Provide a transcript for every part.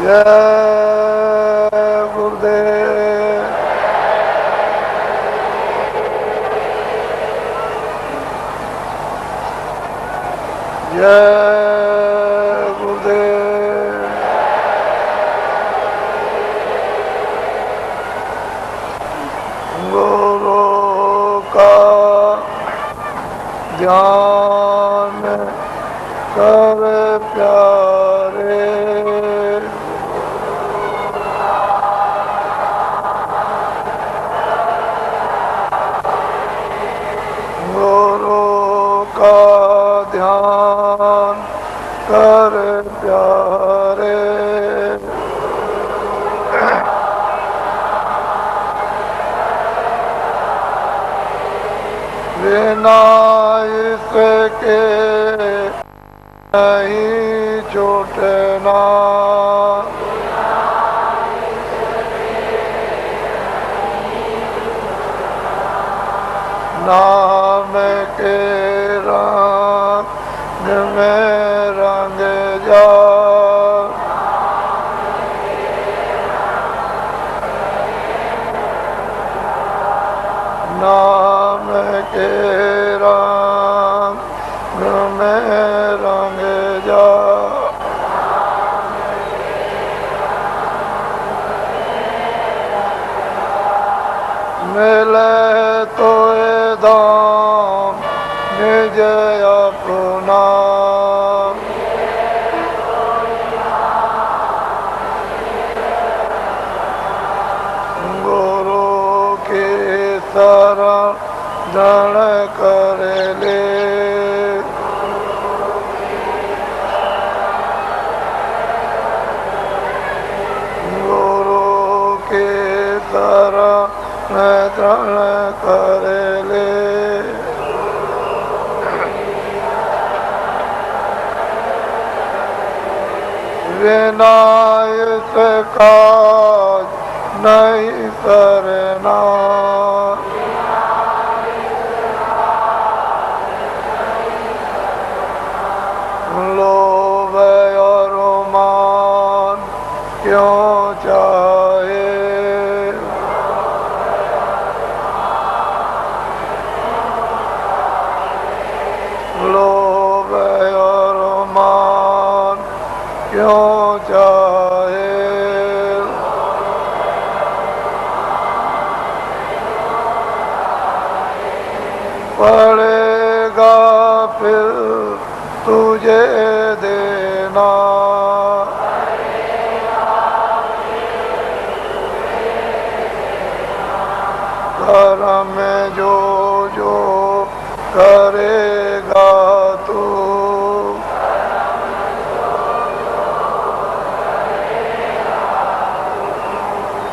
जय गुरुदेव। जय गुरुदेव। गुरु का ध्यान कर प्यारे, गुरु का ध्यान कर प्यारे। बिना इसके नहीं छूटना, नाम के रंग में रंग जा, नाम के रंग में रंग जा। मिले तो दाम निज अपना, गुरु के शरण धन कर ले, गुरु के शरण धन कर ले। बिना इसका नहीं करना, लोभ और मान क्यों चाहे, लोभ और मान क्यों चाहे। पड़ेगा फिर तुझे देना, कर्म में जो जो करेगा तू,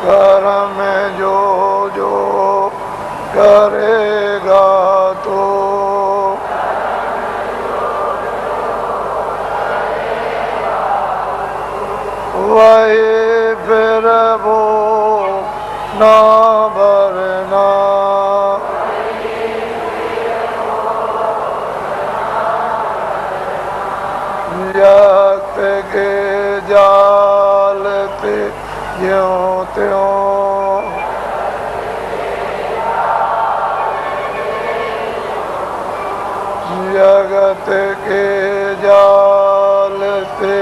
कर्म में जो जो करेगा तू, वही फिर वो ना भरना, जगत के जाल पे ज्यों त्यों, जगत के जाल पे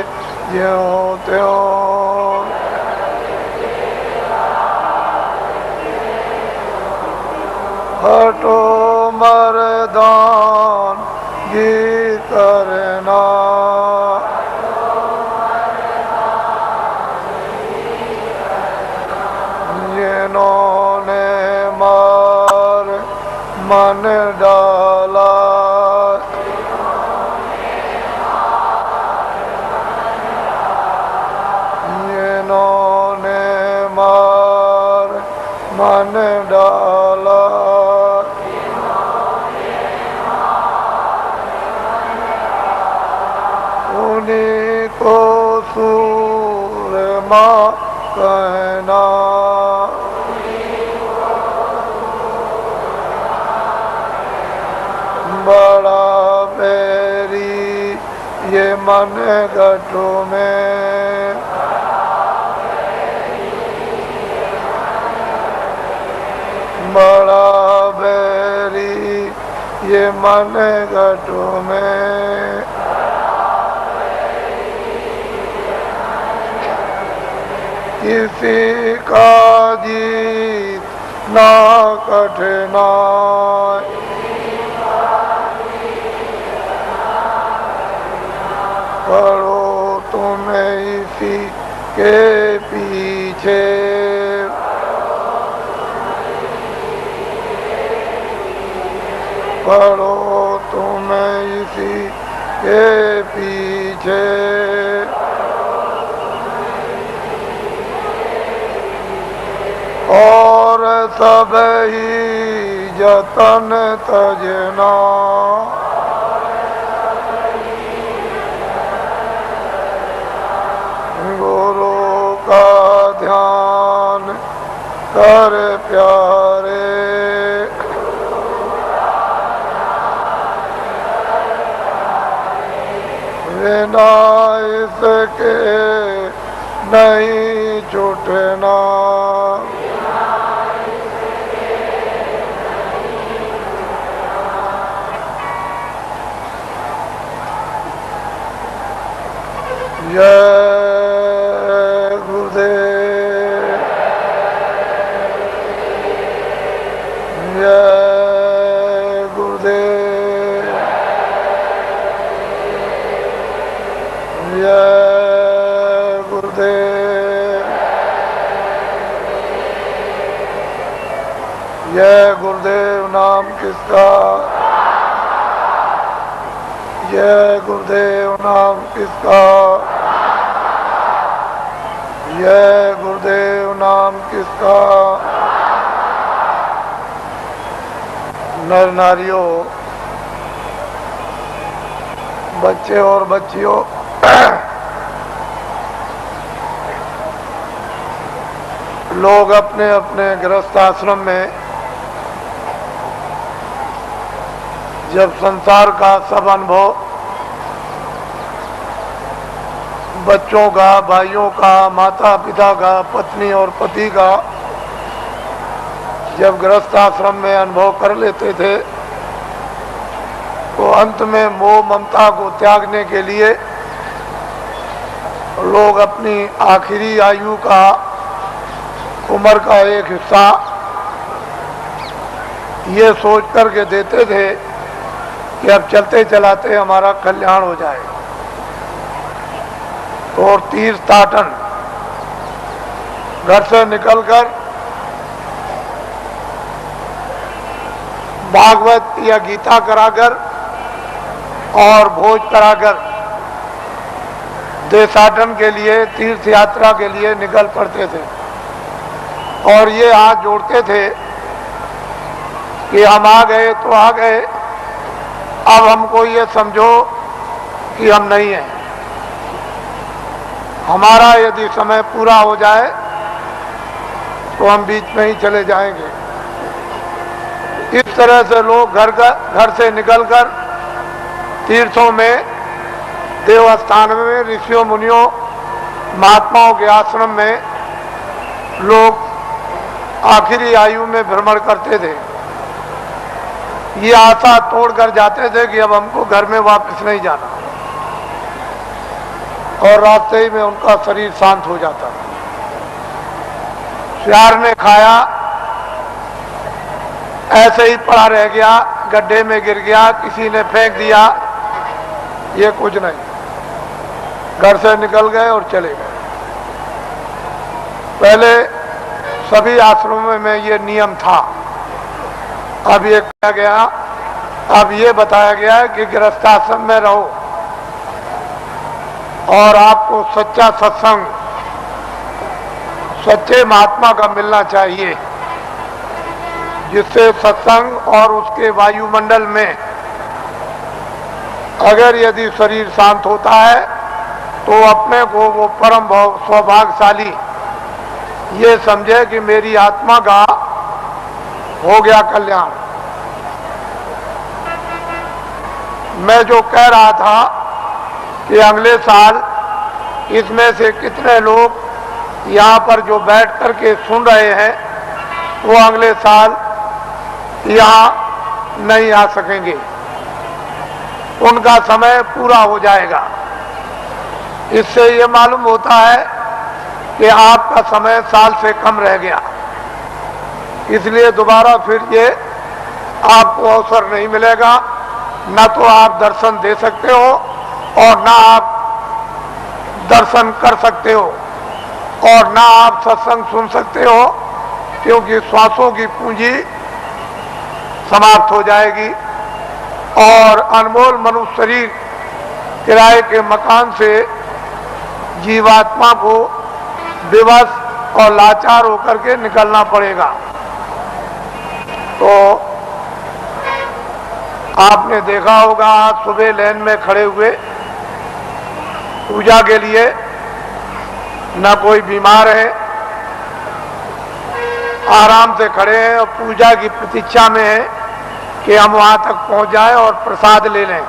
ज्यों त्यों, हटो मर्दान गी करना, जिन्होंने मार मन डाला, जिन्होंने मार मन डाला, उन्हीं को सूरमा कहना, बड़ा बैरी ये मन गठों में, ये मन घटों में किसी का जीत ना कठिनाई, पढ़ो तुम इसी के पीछे, पढ़ो तुम इसी के पीछे, और सब ही जतन तजना, गुरु का ध्यान कर प्यारे, बिना इसके नहीं छूटना, जय गुरुदेव, जय गुरुदेव, जय गुरुदेव, जय गुरुदेव नाम किसका, जय गुरुदेव नाम किसका, जय गुरुदेव नाम किसका। नर नारियों, बच्चे और बच्चियों, लोग अपने अपने गृहस्थ आश्रम में जब संसार का सब अनुभव बच्चों का, भाइयों का, माता पिता का, पत्नी और पति का जब गृहस्थ आश्रम में अनुभव कर लेते थे तो अंत में मोह ममता को त्यागने के लिए लोग अपनी आखिरी आयु का, उम्र का एक हिस्सा ये सोच करके देते थे कि अब चलते चलाते हमारा कल्याण हो जाए। तो और तीर्थाटन घर से निकलकर भागवत या गीता कराकर और भोज कराकर देशाटन के लिए, तीर्थ यात्रा के लिए निकल पड़ते थे और ये हाथ जोड़ते थे कि हम आ गए तो आ गए, अब हमको ये समझो कि हम नहीं हैं। हमारा यदि समय पूरा हो जाए तो हम बीच में ही चले जाएंगे। इस तरह से लोग घर से निकलकर तीर्थों में, देवस्थान में, ऋषियों मुनियों महात्माओं के आश्रम में लोग आखिरी आयु में भ्रमण करते थे। ये आशा तोड़कर जाते थे कि अब हमको घर में वापस नहीं जाना, और रास्ते ही में उनका शरीर शांत हो जाता। सियार ने खाया, ऐसे ही पड़ा रह गया, गड्ढे में गिर गया, किसी ने फेंक दिया, ये कुछ नहीं। घर से निकल गए और चले गए। पहले सभी आश्रमों में ये नियम था। अब ये किया गया, अब ये बताया गया है कि गृहस्थाश्रम में रहो और आपको सच्चा सत्संग, सच्चे महात्मा का मिलना चाहिए, जिससे सत्संग और उसके वायुमंडल में अगर यदि शरीर शांत होता है तो अपने को वो परम सौभाग्यशाली ये समझे कि मेरी आत्मा का हो गया कल्याण। मैं जो कह रहा था कि अगले साल इसमें से कितने लोग यहाँ पर जो बैठ कर के सुन रहे हैं वो अगले साल यहाँ नहीं आ सकेंगे, उनका समय पूरा हो जाएगा। इससे ये मालूम होता है कि आपका समय साल से कम रह गया, इसलिए दोबारा फिर ये आपको अवसर नहीं मिलेगा। न तो आप दर्शन दे सकते हो और न आप दर्शन कर सकते हो और न आप सत्संग सुन सकते हो, क्योंकि श्वासों की पूंजी समाप्त हो जाएगी और अनमोल मनुष्य शरीर किराए के मकान से जीवात्मा को विवश और लाचार होकर के निकलना पड़ेगा। तो आपने देखा होगा, आज सुबह लाइन में खड़े हुए पूजा के लिए, न कोई बीमार है, आराम से खड़े हैं और पूजा की प्रतीक्षा में है कि हम वहां तक पहुंच जाएं और प्रसाद ले लें,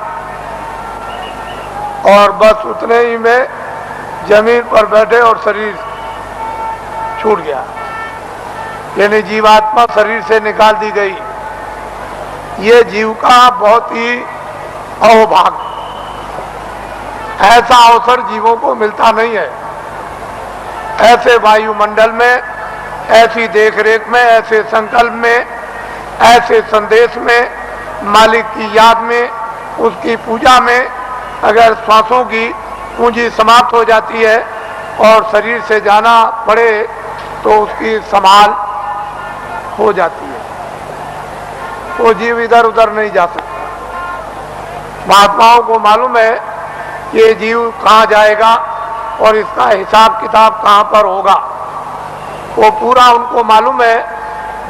और बस उतने ही में जमीन पर बैठे और शरीर छूट गया, यानी जीवात्मा शरीर से निकाल दी गई। ये जीव का बहुत ही अहोभाग्य, ऐसा अवसर जीवों को मिलता नहीं है। ऐसे वायुमंडल में, ऐसी देखरेख में, ऐसे संकल्प में, ऐसे संदेश में, मालिक की याद में, उसकी पूजा में अगर श्वासों की पूंजी समाप्त हो जाती है और शरीर से जाना पड़े तो उसकी संभाल हो जाती है, तो जीव इधर उधर नहीं जा सकता। महात्माओं को मालूम है ये जीव कहाँ जाएगा और इसका हिसाब किताब कहाँ पर होगा, वो पूरा उनको मालूम है।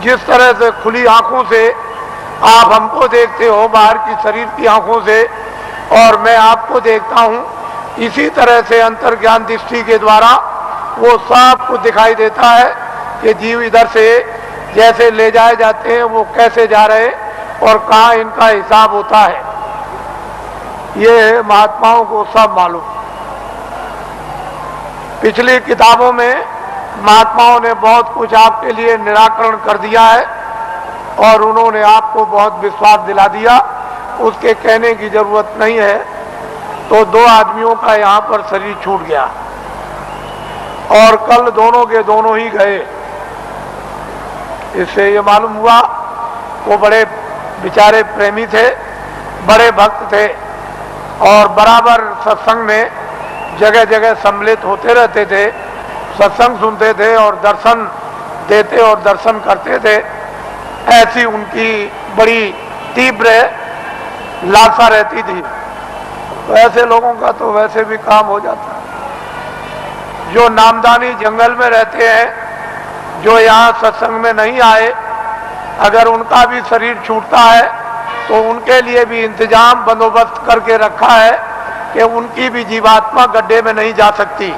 जिस तरह से खुली आंखों से आप हमको देखते हो बाहर की शरीर की आंखों से, और मैं आपको देखता हूँ, इसी तरह से अंतर्ज्ञान दृष्टि के द्वारा वो सब कुछ दिखाई देता है कि जीव इधर से जैसे ले जाए जाते हैं वो कैसे जा रहे और कहाँ इनका हिसाब होता है, ये महात्माओं को सब मालूम। पिछली किताबों में महात्माओं ने बहुत कुछ आपके लिए निराकरण कर दिया है और उन्होंने आपको बहुत विश्वास दिला दिया, उसके कहने की जरूरत नहीं है। तो दो आदमियों का यहाँ पर शरीर छूट गया और कल दोनों के दोनों ही गए। इससे ये मालूम हुआ वो बड़े बेचारे प्रेमी थे, बड़े भक्त थे और बराबर सत्संग में जगह जगह सम्मिलित होते रहते थे, सत्संग सुनते थे और दर्शन देते और दर्शन करते थे। ऐसी उनकी बड़ी तीव्र लालसा रहती थी। तो ऐसे लोगों का तो वैसे भी काम हो जाता है। जो नामदानी जंगल में रहते हैं, जो यहाँ सत्संग में नहीं आए, अगर उनका भी शरीर छूटता है तो उनके लिए भी इंतजाम बंदोबस्त करके रखा है कि उनकी भी जीवात्मा गड्ढे में नहीं जा सकती।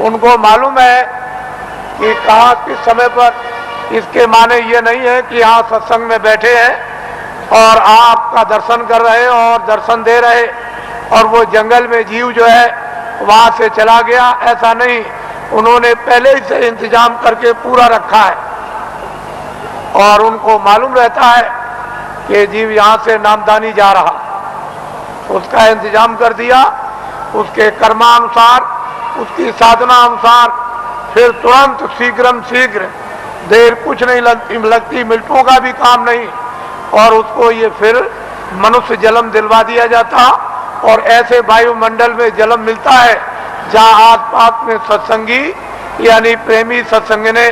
उनको मालूम है कि कहाँ किस समय पर, इसके माने ये नहीं है कि यहाँ सत्संग में बैठे हैं और आपका दर्शन कर रहे और दर्शन दे रहे और वो जंगल में जीव जो है वहां से चला गया, ऐसा नहीं। उन्होंने पहले ही से इंतजाम करके पूरा रखा है और उनको मालूम रहता है कि जीव यहाँ से नामदानी जा रहा, उसका इंतजाम कर दिया। उसके कर्मानुसार, उसकी साधना अनुसार फिर तुरंत शीघ्र देर कुछ नहीं लगती, मिनटों का भी काम नहीं, और उसको ये फिर मनुष्य जन्म दिलवा दिया जाता। और ऐसे वायुमंडल में जन्म मिलता है जहाँ आसपास में सत्संगी यानी प्रेमी सत्संगने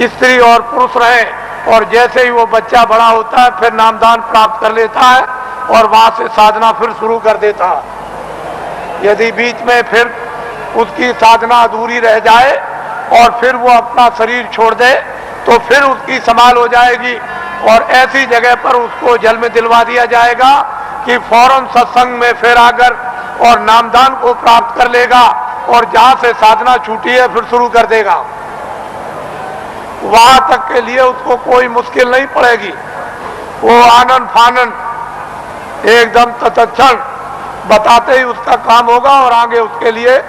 स्त्री और पुरुष रहे, और जैसे ही वो बच्चा बड़ा होता है फिर नामदान प्राप्त कर लेता है और वहां से साधना फिर शुरू कर देता है। यदि बीच में फिर उसकी साधना अधूरी रह जाए और फिर वो अपना शरीर छोड़ दे तो फिर उसकी संभाल हो जाएगी और ऐसी जगह पर उसको जल में दिलवा दिया जाएगा कि फौरन सत्संग में फिर आकर और नामदान को प्राप्त कर लेगा और जहां से साधना छूटी है फिर शुरू कर देगा। वहां तक के लिए उसको कोई मुश्किल नहीं पड़ेगी, वो आनंद फानंद एकदम तत्क्षण बताते ही उसका काम होगा और आगे उसके लिए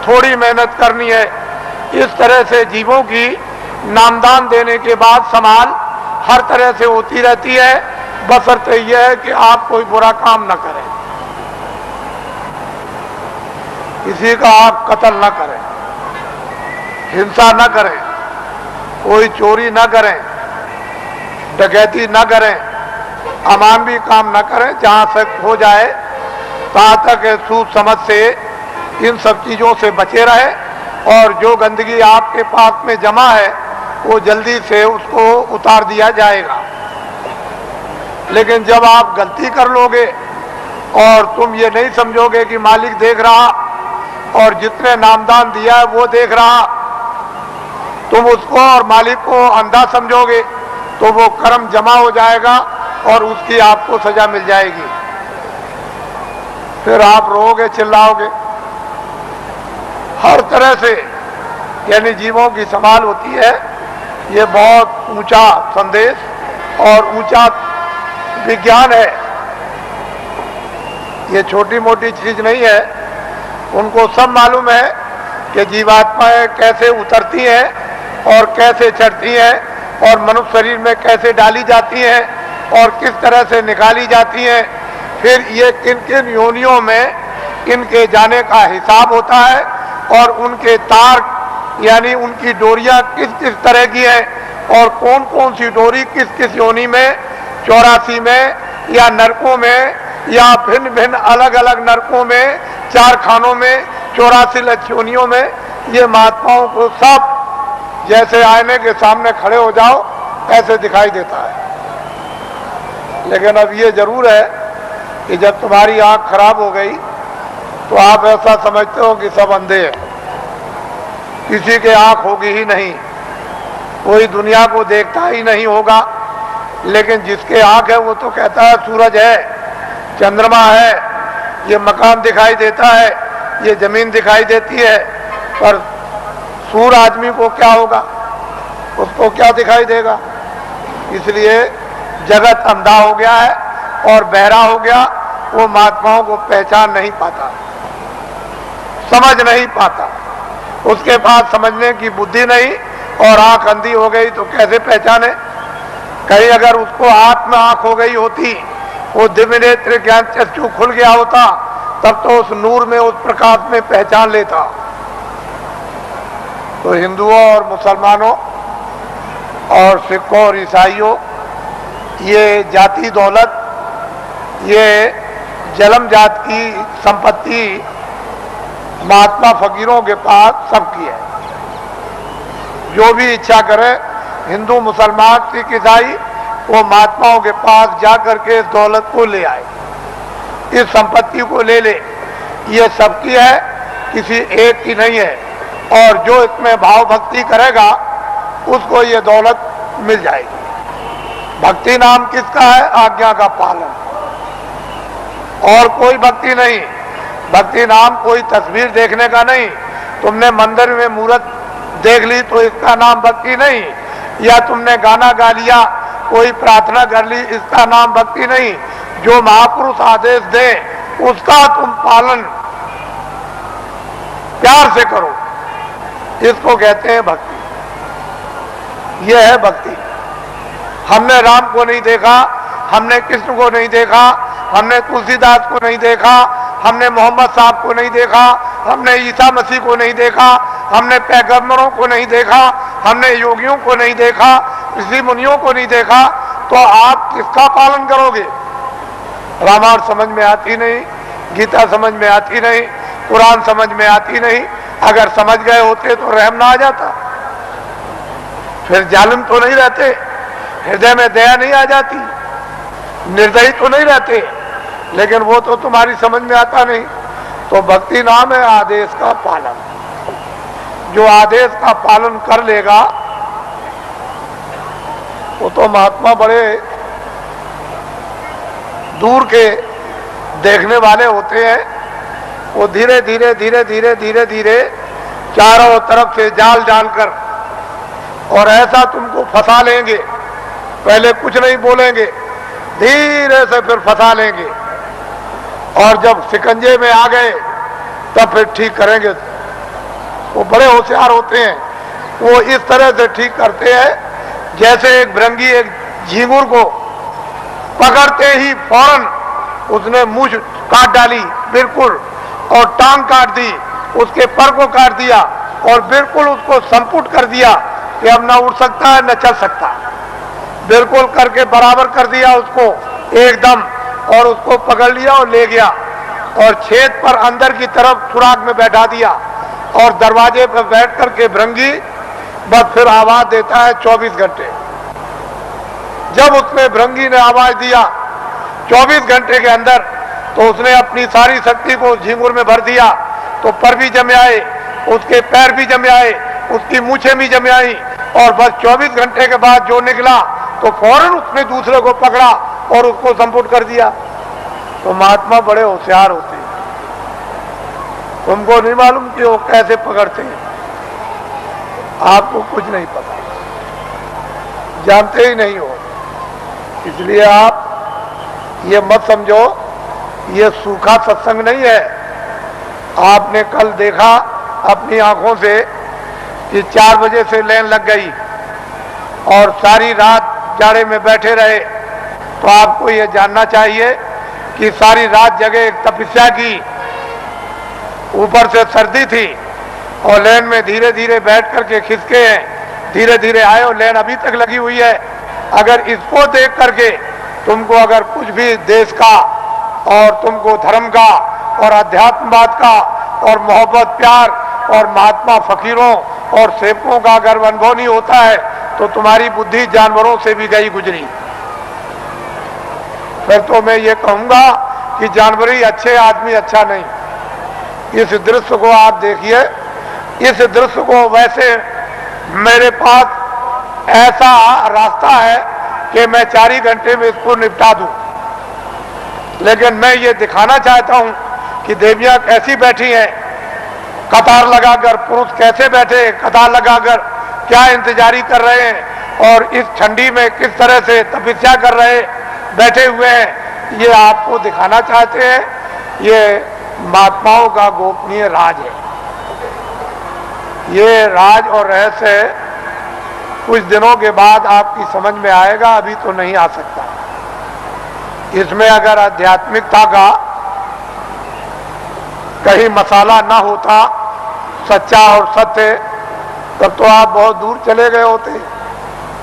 थोड़ी मेहनत करनी है। इस तरह से जीवों की नामदान देने के बाद संभाल हर तरह से होती रहती है, बशर्ते यह है कि आप कोई बुरा काम न करें, किसी का आप कत्ल न करें, हिंसा न करें, कोई चोरी न करें, डकैती न करें, अमानवी काम न करें। जहां से हो जाए तहां तक सूझ समझ से इन सब चीजों से बचे रहे, और जो गंदगी आपके पास में जमा है वो जल्दी से उसको उतार दिया जाएगा। लेकिन जब आप गलती कर लोगे और तुम ये नहीं समझोगे कि मालिक देख रहा और जितने नामदान दिया है वो देख रहा, तुम उसको और मालिक को अंधा समझोगे तो वो कर्म जमा हो जाएगा और उसकी आपको सजा मिल जाएगी। फिर आप रोओगे, चिल्लाओगे। हर तरह से यानी जीवों की संभाल होती है। ये बहुत ऊंचा संदेश और ऊंचा विज्ञान है, ये छोटी मोटी चीज नहीं है। उनको सब मालूम है कि जीवात्माएं कैसे उतरती हैं और कैसे चढ़ती हैं और मनुष्य शरीर में कैसे डाली जाती हैं और किस तरह से निकाली जाती हैं। फिर ये किन किन योनियों में इनके जाने का हिसाब होता है और उनके तार यानी उनकी डोरियां किस किस तरह की हैं और कौन कौन सी डोरी किस किस योनि में, 84 में या नरकों में या भिन्न भिन्न अलग अलग नरकों में, 4 खानों में, 84 लक्षयोनियों में, ये महात्माओं को सब जैसे आईने के सामने खड़े हो जाओ ऐसे दिखाई देता है। लेकिन अब ये जरूर है कि जब तुम्हारी आंख खराब हो गई तो आप ऐसा समझते हो कि सब अंधे हैं, किसी के आंख होगी ही नहीं, कोई दुनिया को देखता ही नहीं होगा। लेकिन जिसके आंख है वो तो कहता है सूरज है, चंद्रमा है, ये मकान दिखाई देता है, ये जमीन दिखाई देती है। पर सूर आदमी को क्या होगा, उसको क्या दिखाई देगा? इसलिए जगत अंधा हो गया है और बहरा हो गया, वो महात्माओं को पहचान नहीं पाता, समझ नहीं पाता। उसके पास समझने की बुद्धि नहीं और आंख अंधी हो गई तो कैसे पहचाने? कहीं अगर उसको आंख में आंख हो गई होती, वो दिव्य नेत्र ज्ञान चक्षु खुल गया होता, तब तो उस नूर में, उस प्रकाश में पहचान लेता। तो हिंदुओं और मुसलमानों और सिखों और ईसाइयों, ये जाति दौलत, ये जलम जात की संपत्ति महात्मा फकीरों के पास सबकी है। जो भी इच्छा करे, हिंदू, मुसलमान, सिख, ईसाई, वो महात्माओं के पास जाकर के इस दौलत को ले आए, इस संपत्ति को ले ले। ये सबकी है, किसी एक की नहीं है। और जो इसमें भाव भक्ति करेगा उसको ये दौलत मिल जाएगी। भक्ति नाम किसका है? आज्ञा का पालन, और कोई भक्ति नहीं। भक्ति नाम कोई तस्वीर देखने का नहीं। तुमने मंदिर में मूर्त देख ली तो इसका नाम भक्ति नहीं, या तुमने गाना गा लिया, कोई प्रार्थना कर ली, इसका नाम भक्ति नहीं। जो महापुरुष आदेश दे उसका तुम पालन प्यार से करो, इसको कहते हैं भक्ति। यह है भक्ति। हमने राम को नहीं देखा, हमने कृष्ण को नहीं देखा, हमने तुलसीदास को नहीं देखा, हमने मोहम्मद साहब को नहीं देखा, हमने ईसा मसीह को नहीं देखा, हमने पैगंबरों को नहीं देखा, हमने योगियों को नहीं देखा, ऋषि मुनियों को नहीं देखा, तो आप किसका पालन करोगे? रामायण समझ में आती नहीं, गीता समझ में आती नहीं, कुरान समझ में आती नहीं। अगर समझ गए होते तो रहम ना आ जाता, फिर जालिम तो नहीं रहते, हृदय में दया नहीं आ जाती, निर्दयी तो नहीं रहते। लेकिन वो तो तुम्हारी समझ में आता नहीं। तो भक्ति नाम है आदेश का पालन। जो आदेश का पालन कर लेगा वो तो महात्मा बड़े दूर के देखने वाले होते हैं। वो धीरे धीरे धीरे धीरे धीरे धीरे चारों तरफ से जाल डालकर और ऐसा तुमको फंसा लेंगे। पहले कुछ नहीं बोलेंगे, धीरे से फिर फंसा लेंगे, और जब शिकंजे में आ गए तब फिर ठीक करेंगे। वो बड़े होशियार होते हैं। वो इस तरह से ठीक करते हैं जैसे एक भृंगी एक झींगुर को पकड़ते ही फौरन उसने मूंछ काट डाली बिल्कुल, और टांग काट दी, उसके पर को काट दिया और बिल्कुल उसको संपुट कर दिया कि अब न उड़ सकता है न चल सकता, बिल्कुल करके बराबर कर दिया उसको एकदम, और उसको पकड़ लिया और ले गया और छेद पर अंदर की तरफ सुराग में बैठा दिया और दरवाजे पर बैठ करके भृंगी बस फिर आवाज देता है 24 घंटे। जब उसने भृंगी ने आवाज दिया 24 घंटे के अंदर, तो उसने अपनी सारी शक्ति को झींगुर में भर दिया, तो पर भी जमे आए, उसके पैर भी जमे आए, उसकी मूछें भी जमे आई, और बस 24 घंटे के बाद जो निकला तो फौरन उसने दूसरे को पकड़ा और उसको संपुट कर दिया। तो महात्मा बड़े होशियार होते हैं, तुमको नहीं मालूम कि वो कैसे पकड़ते हैं, आपको कुछ नहीं पता, जानते ही नहीं हो। इसलिए आप ये मत समझो ये सूखा सत्संग नहीं है। आपने कल देखा अपनी आंखों से कि 4 बजे से लाइन लग गई और सारी रात जाड़े में बैठे रहे, तो आपको ये जानना चाहिए कि सारी रात जगह एक तपस्या की, ऊपर से सर्दी थी और लाइन में धीरे धीरे बैठ करके खिसके हैं, धीरे धीरे आए और लाइन अभी तक लगी हुई है। अगर इसको देख करके तुमको अगर कुछ भी देश का और तुमको धर्म का और अध्यात्मवाद का और मोहब्बत प्यार और महात्मा फकीरों और सेवकों का अगर अनुभव नहीं होता है तो तुम्हारी बुद्धि जानवरों से भी गई गुजरी। फिर तो मैं ये कहूंगा कि जानवर ही अच्छे, आदमी अच्छा नहीं। इस दृश्य को आप देखिए, इस दृश्य को वैसे मेरे पास ऐसा रास्ता है कि मैं 4 ही घंटे में इसको निपटा दूं, लेकिन मैं ये दिखाना चाहता हूं कि देवियां कैसी बैठी हैं, कतार लगाकर, पुरुष कैसे बैठे कतार लगाकर क्या इंतजारी कर रहे हैं और इस ठंडी में किस तरह से तपस्या कर रहे बैठे हुए हैं, ये आपको दिखाना चाहते हैं। ये महात्माओं का गोपनीय राज है। ये राज और रहस्य कुछ दिनों के बाद आपकी समझ में आएगा, अभी तो नहीं आ सकता। इसमें अगर आध्यात्मिकता का कहीं मसाला ना होता, सच्चा और सत्य, तब तो आप बहुत दूर चले गए होते।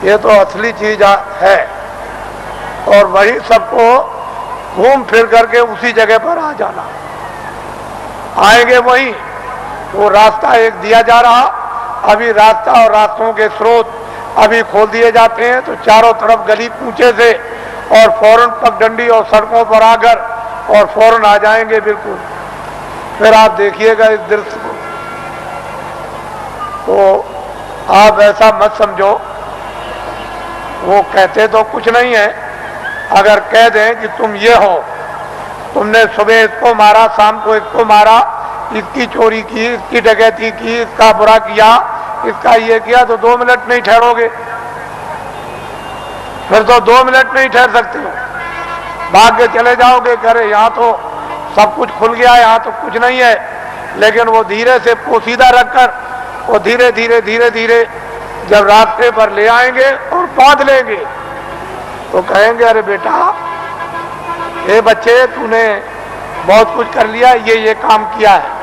ये तो असली चीज है और वही सबको घूम फिर करके उसी जगह पर आ जाना, आएंगे वही। वो रास्ता एक दिया जा रहा, अभी रास्ता और रास्तों के स्रोत अभी खोल दिए जाते हैं, तो चारों तरफ गली कूचे से और फौरन पगडंडी और सड़कों पर आकर और फौरन आ जाएंगे बिल्कुल। फिर आप देखिएगा इस दृश्य को, तो आप ऐसा मत समझो वो कहते तो कुछ नहीं है। अगर कह दें कि तुम ये हो, तुमने सुबह इसको मारा, शाम को इसको मारा, इसकी चोरी की, इसकी डकैती की, इसका बुरा किया, इसका ये किया, तो 2 मिनट नहीं ठहरोगे। फिर तो 2 मिनट नहीं ठहर सकते हो, भाग के चले जाओगे, करे यहाँ तो सब कुछ खुल गया, यहाँ तो कुछ नहीं है। लेकिन वो धीरे से पोशीदा रखकर वो धीरे धीरे धीरे धीरे जब रास्ते पर ले आएंगे और बांध लेंगे, तो कहेंगे अरे बेटा, ये बच्चे तूने बहुत कुछ कर लिया, ये काम किया है।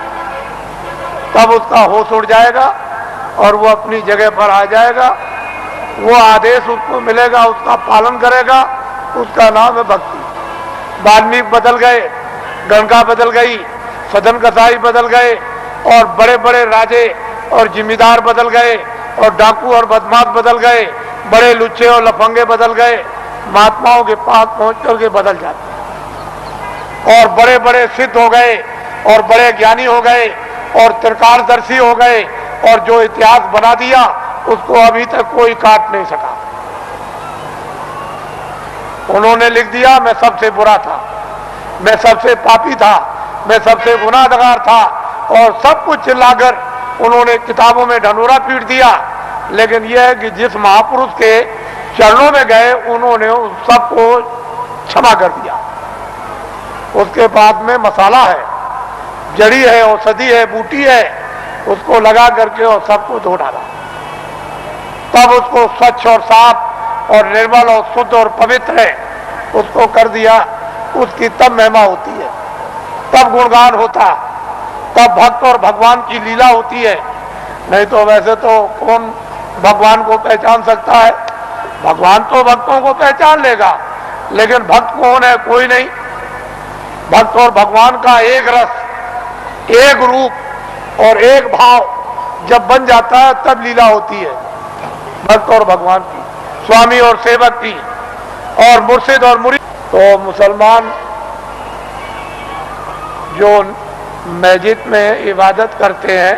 तब उसका होश उड़ जाएगा और वो अपनी जगह पर आ जाएगा। वो आदेश उसको मिलेगा, उसका पालन करेगा, उसका नाम है भक्ति। वाल्मीकि बदल गए, गंगा बदल गई, सदन कसाई बदल गए और बड़े बड़े राजे और जिम्मेदार बदल गए और डाकू और बदमाश बदल गए, बड़े लुच्चे और लफंगे बदल गए, महात्माओं के पास पहुंच करके बदल जाते और बड़े बड़े सिद्ध हो गए और बड़े ज्ञानी हो गए और त्रिकालदर्शी हो गए और जो इतिहास बना दिया उसको अभी तक कोई काट नहीं सका। उन्होंने लिख दिया मैं सबसे बुरा था, मैं सबसे पापी था, मैं सबसे गुनाहगार था और सब कुछ चिल्लाकर उन्होंने किताबों में ढंढोरा पीट दिया। लेकिन यह है कि जिस महापुरुष के चरणों में गए उन्होंने उस सबको क्षमा कर दिया। उसके बाद में मसाला है, जड़ी है, औषधि है, बूटी है, उसको लगा करके और सबको धो डाला। तब उसको स्वच्छ और साफ और निर्मल और शुद्ध और पवित्र है, उसको कर दिया, उसकी तब महिमा होती है, तब गुणगान होता, तब भक्त और भगवान की लीला होती है। नहीं तो वैसे तो कौन भगवान को पहचान सकता है? भगवान तो भक्तों को पहचान लेगा, लेकिन भक्त कौन है? कोई नहीं। भक्त और भगवान का एक रस, एक रूप और एक भाव जब बन जाता है तब लीला होती है भक्त और भगवान की, स्वामी और सेवक की, और मुर्शिद और मुरीद। तो मुसलमान जो मस्जिद में इबादत करते हैं,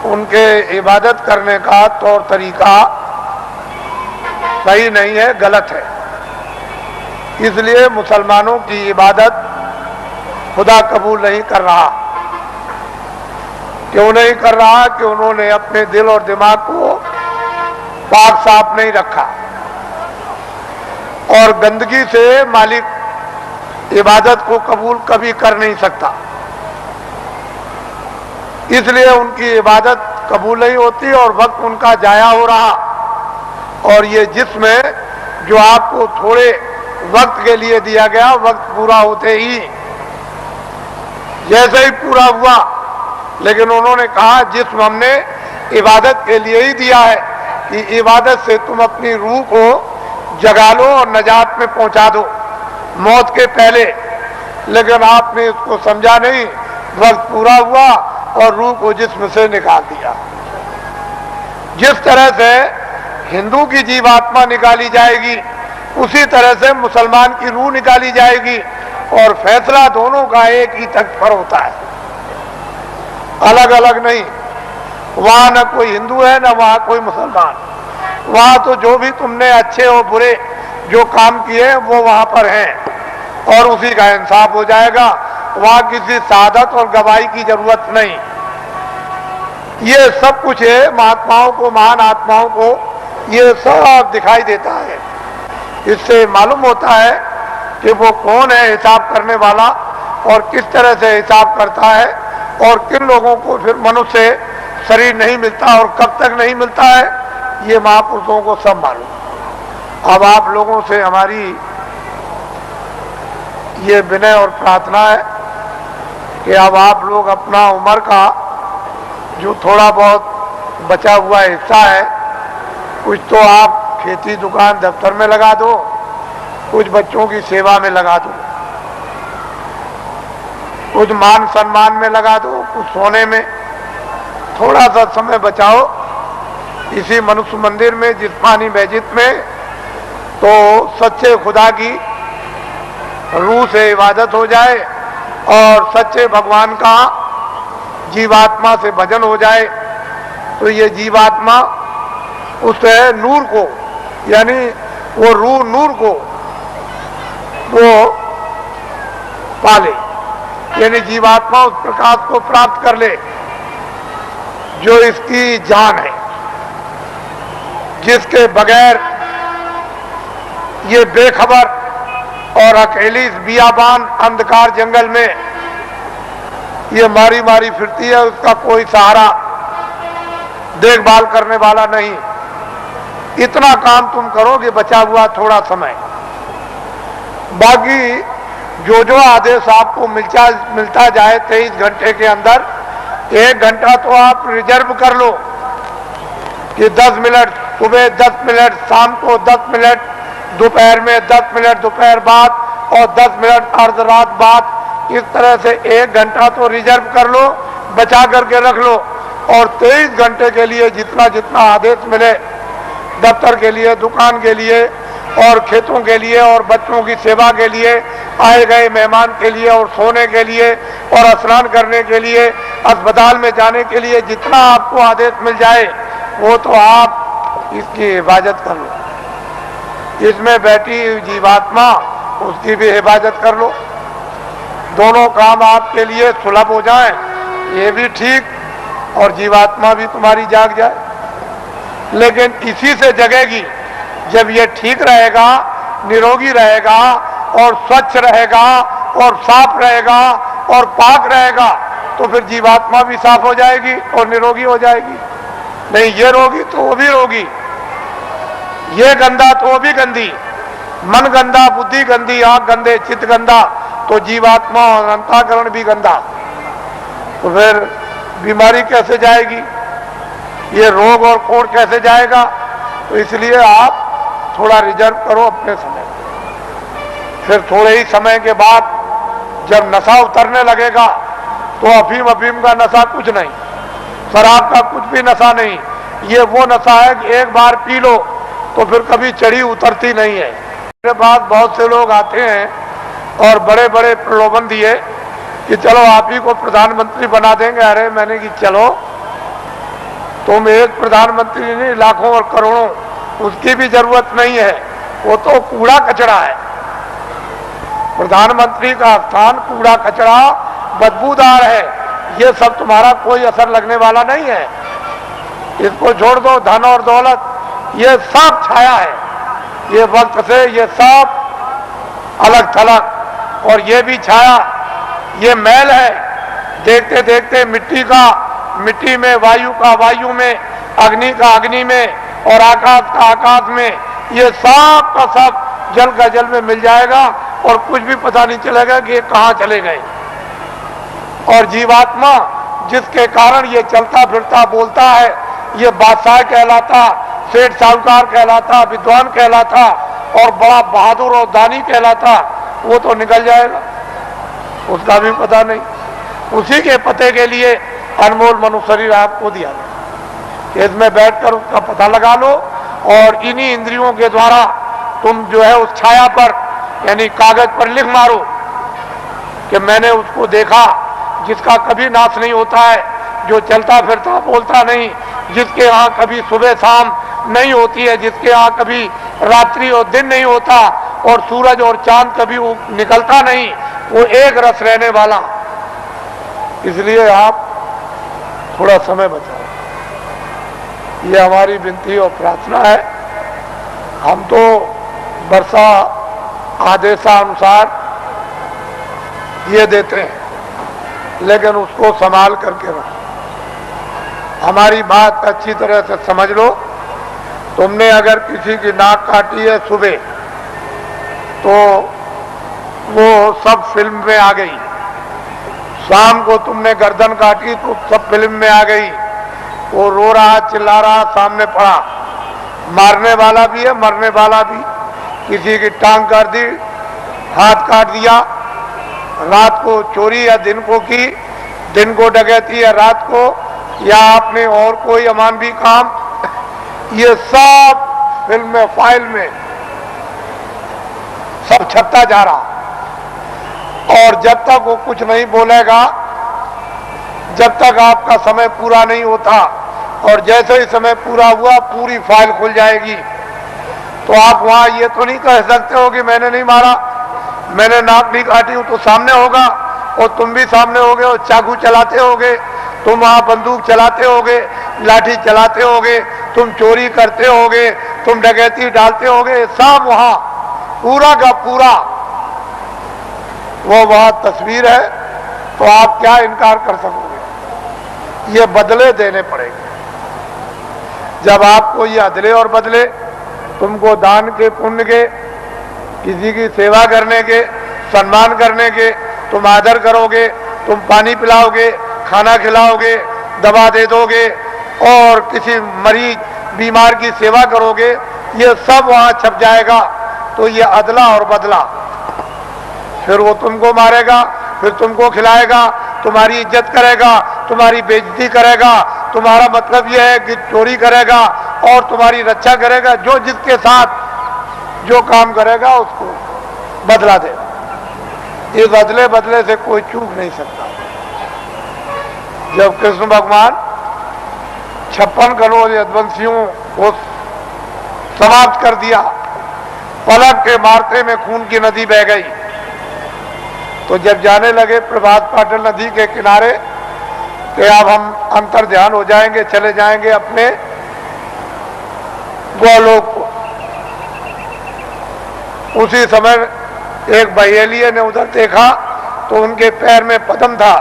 उनके इबादत करने का तौर तरीका सही नहीं है, गलत है। इसलिए मुसलमानों की इबादत खुदा कबूल नहीं कर रहा। क्यों नहीं कर रहा? कि उन्होंने अपने दिल और दिमाग को पाक साफ नहीं रखा, और गंदगी से मालिक इबादत को कबूल कभी कर नहीं सकता। इसलिए उनकी इबादत कबूल नहीं होती और वक्त उनका जाया हो रहा। और ये जिसमें जो आपको थोड़े वक्त के लिए दिया गया, वक्त पूरा होते ही जैसे ही पूरा हुआ, लेकिन उन्होंने कहा जिस्म हमने इबादत के लिए ही दिया है कि इबादत से तुम अपनी रूह को जगा लो और नजात में पहुंचा दो मौत के पहले। लेकिन आपने इसको समझा नहीं, वक्त पूरा हुआ और रूह को जिस्म से निकाल दिया। जिस तरह से हिंदू की जीवात्मा निकाली जाएगी, उसी तरह से मुसलमान की रूह निकाली जाएगी, और फैसला दोनों का एक ही तख्त पर होता है, अलग अलग नहीं। वहां न कोई हिंदू है, न वहां कोई मुसलमान। वहां तो जो भी तुमने अच्छे और बुरे जो काम किए वो वहां पर हैं, और उसी का इंसाफ हो जाएगा। वहां किसी शहादत और गवाही की जरूरत नहीं। ये सब कुछ है, महात्माओं को, महान आत्माओं को ये सब दिखाई देता है। इससे मालूम होता है कि वो कौन है हिसाब करने वाला, और किस तरह से हिसाब करता है, और किन लोगों को फिर मनुष्य शरीर नहीं मिलता और कब तक नहीं मिलता है, ये महापुरुषों को सब मालूम। अब आप लोगों से हमारी ये विनय और प्रार्थना है कि अब आप लोग अपना उम्र का जो थोड़ा बहुत बचा हुआ हिस्सा है, कुछ तो आप खेती, दुकान, दफ्तर में लगा दो, कुछ बच्चों की सेवा में लगा दो, कुछ मान सम्मान में लगा दो, कुछ सोने में। थोड़ा सा समय बचाओ इसी मनुष्य मंदिर में, जिस्मानी मस्जिद में, तो सच्चे खुदा की रूह से इबादत हो जाए और सच्चे भगवान का जीवात्मा से भजन हो जाए। तो ये जीवात्मा उस नूर को, यानी वो रूह नूर को वो पाले, यानी जीवात्मा उस प्रकाश को प्राप्त कर ले जो इसकी जान है, जिसके बगैर ये बेखबर और अकेली इस बियाबान अंधकार जंगल में ये मारी मारी फिरती है, उसका कोई सहारा, देखभाल करने वाला नहीं। इतना काम तुम करोगे बचा हुआ थोड़ा समय। बाकी जो जो आदेश आपको मिलता जाए 23 घंटे के अंदर, 1 घंटा तो आप रिजर्व कर लो कि 10 मिनट सुबह, 10 मिनट शाम को, 10 मिनट दोपहर में, 10 मिनट दोपहर बाद और 10 मिनट अर्ध रात बाद। इस तरह से 1 घंटा तो रिजर्व कर लो, बचा करके रख लो। और 23 घंटे के लिए जितना जितना आदेश मिले, दफ्तर के लिए, दुकान के लिए, और खेतों के लिए, और बच्चों की सेवा के लिए, आए गए मेहमान के लिए, और सोने के लिए, और स्नान करने के लिए, अस्पताल में जाने के लिए, जितना आपको आदेश मिल जाए वो तो आप इसकी हिफाजत कर लो। इसमें बैठी हुई जीवात्मा, उसकी भी हिफाजत कर लो। दोनों काम आपके लिए सुलभ हो जाएं, ये भी ठीक और जीवात्मा भी तुम्हारी जाग जाए। लेकिन इसी से जगेगी जब ये ठीक रहेगा, निरोगी रहेगा, और स्वच्छ रहेगा, और साफ रहेगा, और पाक रहेगा, तो फिर जीवात्मा भी साफ हो जाएगी और निरोगी हो जाएगी। नहीं ये रोगी तो वो भी रोगी। ये गंदा तो वो भी गंदी, मन गंदा, बुद्धि गंदी, आंख गंदे, चित्त गंदा, तो जीवात्मा और अंतःकरण भी गंदा, तो फिर बीमारी कैसे जाएगी, ये रोग और कोड़ कैसे जाएगा। तो इसलिए आप थोड़ा रिजर्व करो अपने समय, फिर थोड़े ही समय के बाद जब नशा उतरने लगेगा तो अफीम का नशा कुछ नहीं, शराब का कुछ भी नशा नहीं, ये वो नशा है कि एक बार पी लो तो फिर कभी चढ़ी उतरती नहीं है। मेरे पास बहुत से लोग आते हैं और बड़े बड़े प्रलोभन दिए कि चलो आप ही को प्रधानमंत्री बना देंगे। अरे मैंने कि चलो, तुम एक प्रधानमंत्री नहीं, लाखों और करोड़ों, उसकी भी जरूरत नहीं है, वो तो कूड़ा कचरा है। प्रधानमंत्री का स्थान कूड़ा कचरा बदबूदार है, ये सब तुम्हारा कोई असर लगने वाला नहीं है, इसको छोड़ दो। धन और दौलत ये सब छाया है, ये वक्त से ये सब अलग थलग, और ये भी छाया, ये मैल है। देखते देखते मिट्टी का मिट्टी में, वायु का वायु में, अग्नि का अग्नि में, और आकाश का आकाश में, ये सब का सब जल का जल में मिल जाएगा और कुछ भी पता नहीं चलेगा कि ये कहाँ चले गए। और जीवात्मा जिसके कारण ये चलता फिरता बोलता है, ये बादशाह कहलाता, सेठ साहूकार कहलाता, विद्वान कहलाता और बड़ा बहादुर और दानी कहलाता, वो तो निकल जाएगा, उसका भी पता नहीं। उसी के पते के लिए अनमोल मनुष्य शरीर आपको दिया गया, इसमें बैठकर उसका पता लगा लो और इन्हीं इंद्रियों के द्वारा तुम जो है उस छाया पर, यानी कागज पर लिख मारो कि मैंने उसको देखा जिसका कभी नाश नहीं होता है, जो चलता फिरता बोलता नहीं, जिसके यहाँ कभी सुबह शाम नहीं होती है, जिसके यहाँ कभी रात्रि और दिन नहीं होता, और सूरज और चांद कभी वो निकलता नहीं, वो एक रस रहने वाला। इसलिए आप थोड़ा समय बचाओ, ये हमारी विनती और प्रार्थना है। हम तो वर्षा आदेशानुसार ये देते हैं, लेकिन उसको संभाल करके रखो। हमारी बात अच्छी तरह से समझ लो। तुमने अगर किसी की नाक काटी है सुबह, तो वो सब फिल्म में आ गई। शाम को तुमने गर्दन काटी तो सब फिल्म में आ गई। वो रो रहा, चिल्ला रहा, सामने पड़ा। मारने वाला भी है, मरने वाला भी। किसी की टांग काट दी, हाथ काट दिया, रात को चोरी या दिन को की, दिन को डकैती या रात को, या आपने और कोई अमानवी काम, ये सब फिल्म में, फाइल में सब छपता जा रहा। और जब तक वो कुछ नहीं बोलेगा, जब तक आपका समय पूरा नहीं होता, और जैसे ही समय पूरा हुआ पूरी फाइल खुल जाएगी। तो आप वहां ये तो नहीं कह सकते हो कि मैंने नहीं मारा, मैंने नाक नहीं काटी हूं, तो सामने होगा और तुम भी सामने होगे, और चाकू चलाते होगे, तुम वहां बंदूक चलाते होगे, लाठी चलाते होगे, तुम चोरी करते होगे, तुम डकैती डालते होगे, सब वहां पूरा का पूरा वो वहां तस्वीर है। तो आप क्या इनकार कर सकोगे? ये बदले देने पड़ेंगे। जब आपको ये अदले और बदले, तुमको दान के, पुण्य के, किसी की सेवा करने के, सम्मान करने के, तुम आदर करोगे, तुम पानी पिलाओगे, खाना खिलाओगे, दवा दे दोगे, और किसी मरीज बीमार की सेवा करोगे, ये सब वहां छप जाएगा। तो ये अदला और बदला, फिर वो तुमको मारेगा, फिर तुमको खिलाएगा, तुम्हारी इज्जत करेगा, तुम्हारी बेइज्जती करेगा, तुम्हारा मतलब यह है कि चोरी करेगा और तुम्हारी रक्षा करेगा। जो जिसके साथ जो काम करेगा उसको बदला देगा। इस अदले बदले से कोई चूक नहीं सकता। जब कृष्ण भगवान 56 करोड़ यदुवंशियों को समाप्त कर दिया, पलक के मारते में खून की नदी बह गई, तो जब जाने लगे प्रभात पाटल नदी के किनारे कि अब हम अंतर ध्यान हो जाएंगे, चले जाएंगे अपने गोलोक को, उसी समय एक बहेलिये ने उधर देखा तो उनके पैर में पद्म था।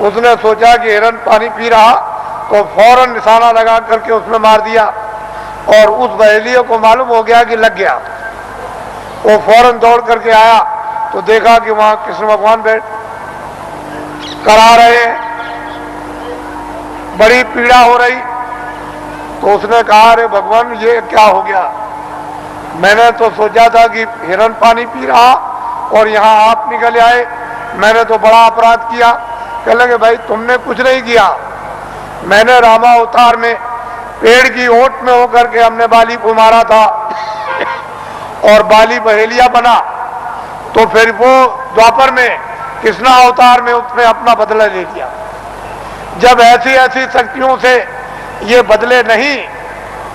उसने सोचा कि हिरन पानी पी रहा, तो फौरन निशाना लगा करके उसमें मार दिया। और उस बहेलिये को मालूम हो गया कि लग गया। वो फौरन दौड़ करके आया तो देखा कि वहां कृष्ण भगवान बैठ करा रहे हैं, बड़ी पीड़ा हो रही। तो उसने कहा, अरे भगवान ये क्या हो गया, मैंने तो सोचा था कि हिरण पानी पी रहा और यहाँ आप निकल आए, मैंने तो बड़ा अपराध किया। कह लगे, भाई तुमने कुछ नहीं किया, मैंने रामा अवतार में पेड़ की ओट में होकर के हमने बाली को मारा था और बाली बहेलिया बना, तो फिर वो द्वापर में कृष्णा अवतार में उसने अपना बदला ले लिया। जब ऐसी ऐसी शक्तियों से ये बदले नहीं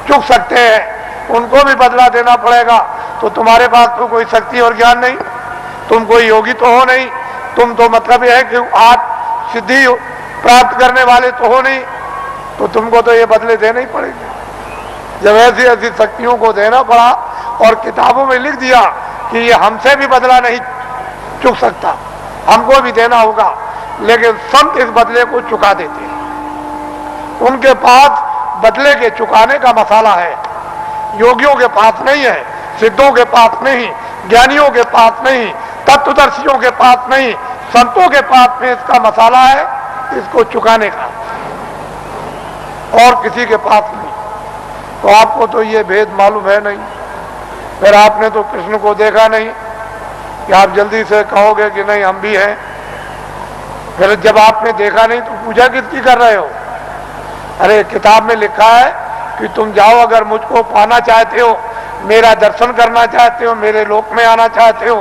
चुक सकते हैं, उनको भी बदला देना पड़ेगा, तो तुम्हारे पास तो कोई शक्ति और ज्ञान नहीं, तुम कोई योगी तो हो नहीं, तुम तो मतलब यह है कि आज सिद्धि प्राप्त करने वाले तो हो नहीं, तो तुमको तो ये बदले देने ही पड़ेंगे। जब ऐसी ऐसी शक्तियों को देना पड़ा और किताबों में लिख दिया कि ये हमसे भी बदला नहीं चुक सकता, हमको भी देना होगा, लेकिन संत इस बदले को चुका देते हैं। उनके पास बदले के चुकाने का मसाला है, योगियों के पास नहीं है, सिद्धों के पास नहीं, ज्ञानियों के पास नहीं, तत्वदर्शियों के पास नहीं, संतों के पास में इसका मसाला है, इसको चुकाने का, और किसी के पास नहीं। तो आपको तो ये भेद मालूम है नहीं, फिर आपने तो कृष्ण को देखा नहीं कि आप जल्दी से कहोगे कि नहीं हम भी हैं। फिर जब आपने देखा नहीं तो पूजा किसकी कर रहे हो? अरे किताब में लिखा है कि तुम जाओ, अगर मुझको पाना चाहते हो, मेरा दर्शन करना चाहते हो, मेरे लोक में आना चाहते हो,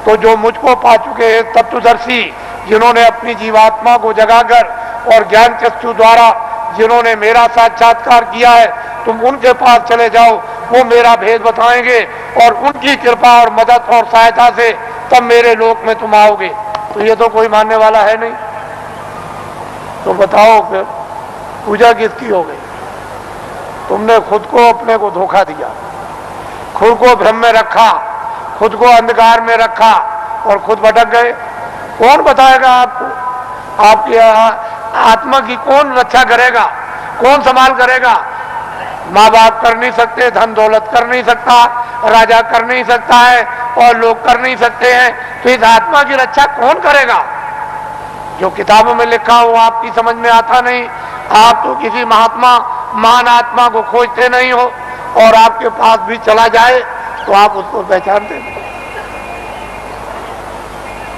तो जो मुझको पा चुके हैं तत्वदर्शी, जिन्होंने अपनी जीवात्मा को जगाकर और ज्ञान चक्षु द्वारा जिन्होंने मेरा साक्षात्कार किया है, तुम उनके पास चले जाओ, वो मेरा भेद बताएंगे और उनकी कृपा और मदद और सहायता से तब मेरे लोक में तुम आओगे। तो ये तो कोई मानने वाला है नहीं, तो बताओ फिर पूजा किसकी हो गई? तुमने खुद को अपने को धोखा दिया, खुद को भ्रम में रखा, खुद को अंधकार में रखा और खुद भटक गए। कौन बताएगा आपको? आपकी आत्मा की कौन रक्षा करेगा, कौन संभाल करेगा? माँ बाप कर नहीं सकते, धन दौलत कर नहीं सकता, राजा कर नहीं सकता है और लोग कर नहीं सकते हैं, तो इस आत्मा की रक्षा कौन करेगा? जो किताबों में लिखा हो आपकी समझ में आता नहीं। आप तो किसी महात्मा महान आत्मा को खोजते नहीं हो, और आपके पास भी चला जाए तो आप उसको पहचानते नहीं।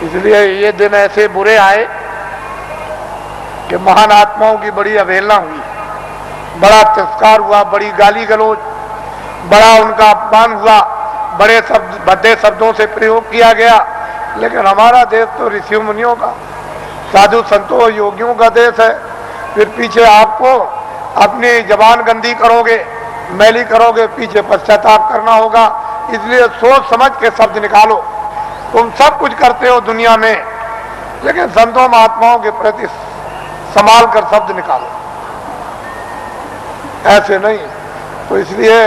इसलिए ये दिन ऐसे बुरे आए कि महान आत्माओं की बड़ी अवहेलना हुई, बड़ा तिरस्कार हुआ, बड़ी गाली गलौज, बड़ा उनका अपमान हुआ, बड़े शब्द भद्दे शब्दों से प्रयोग किया गया। लेकिन हमारा देश तो ऋषि मुनियों का, साधु संतों योगियों का देश है। फिर पीछे आपको अपनी जबान गंदी करोगे, मैली करोगे, पीछे पश्चाताप करना होगा। इसलिए सोच समझ के शब्द निकालो। तुम सब कुछ करते हो दुनिया में, लेकिन संतों महात्माओं के प्रति संभाल कर शब्द निकालो, ऐसे नहीं। तो इसलिए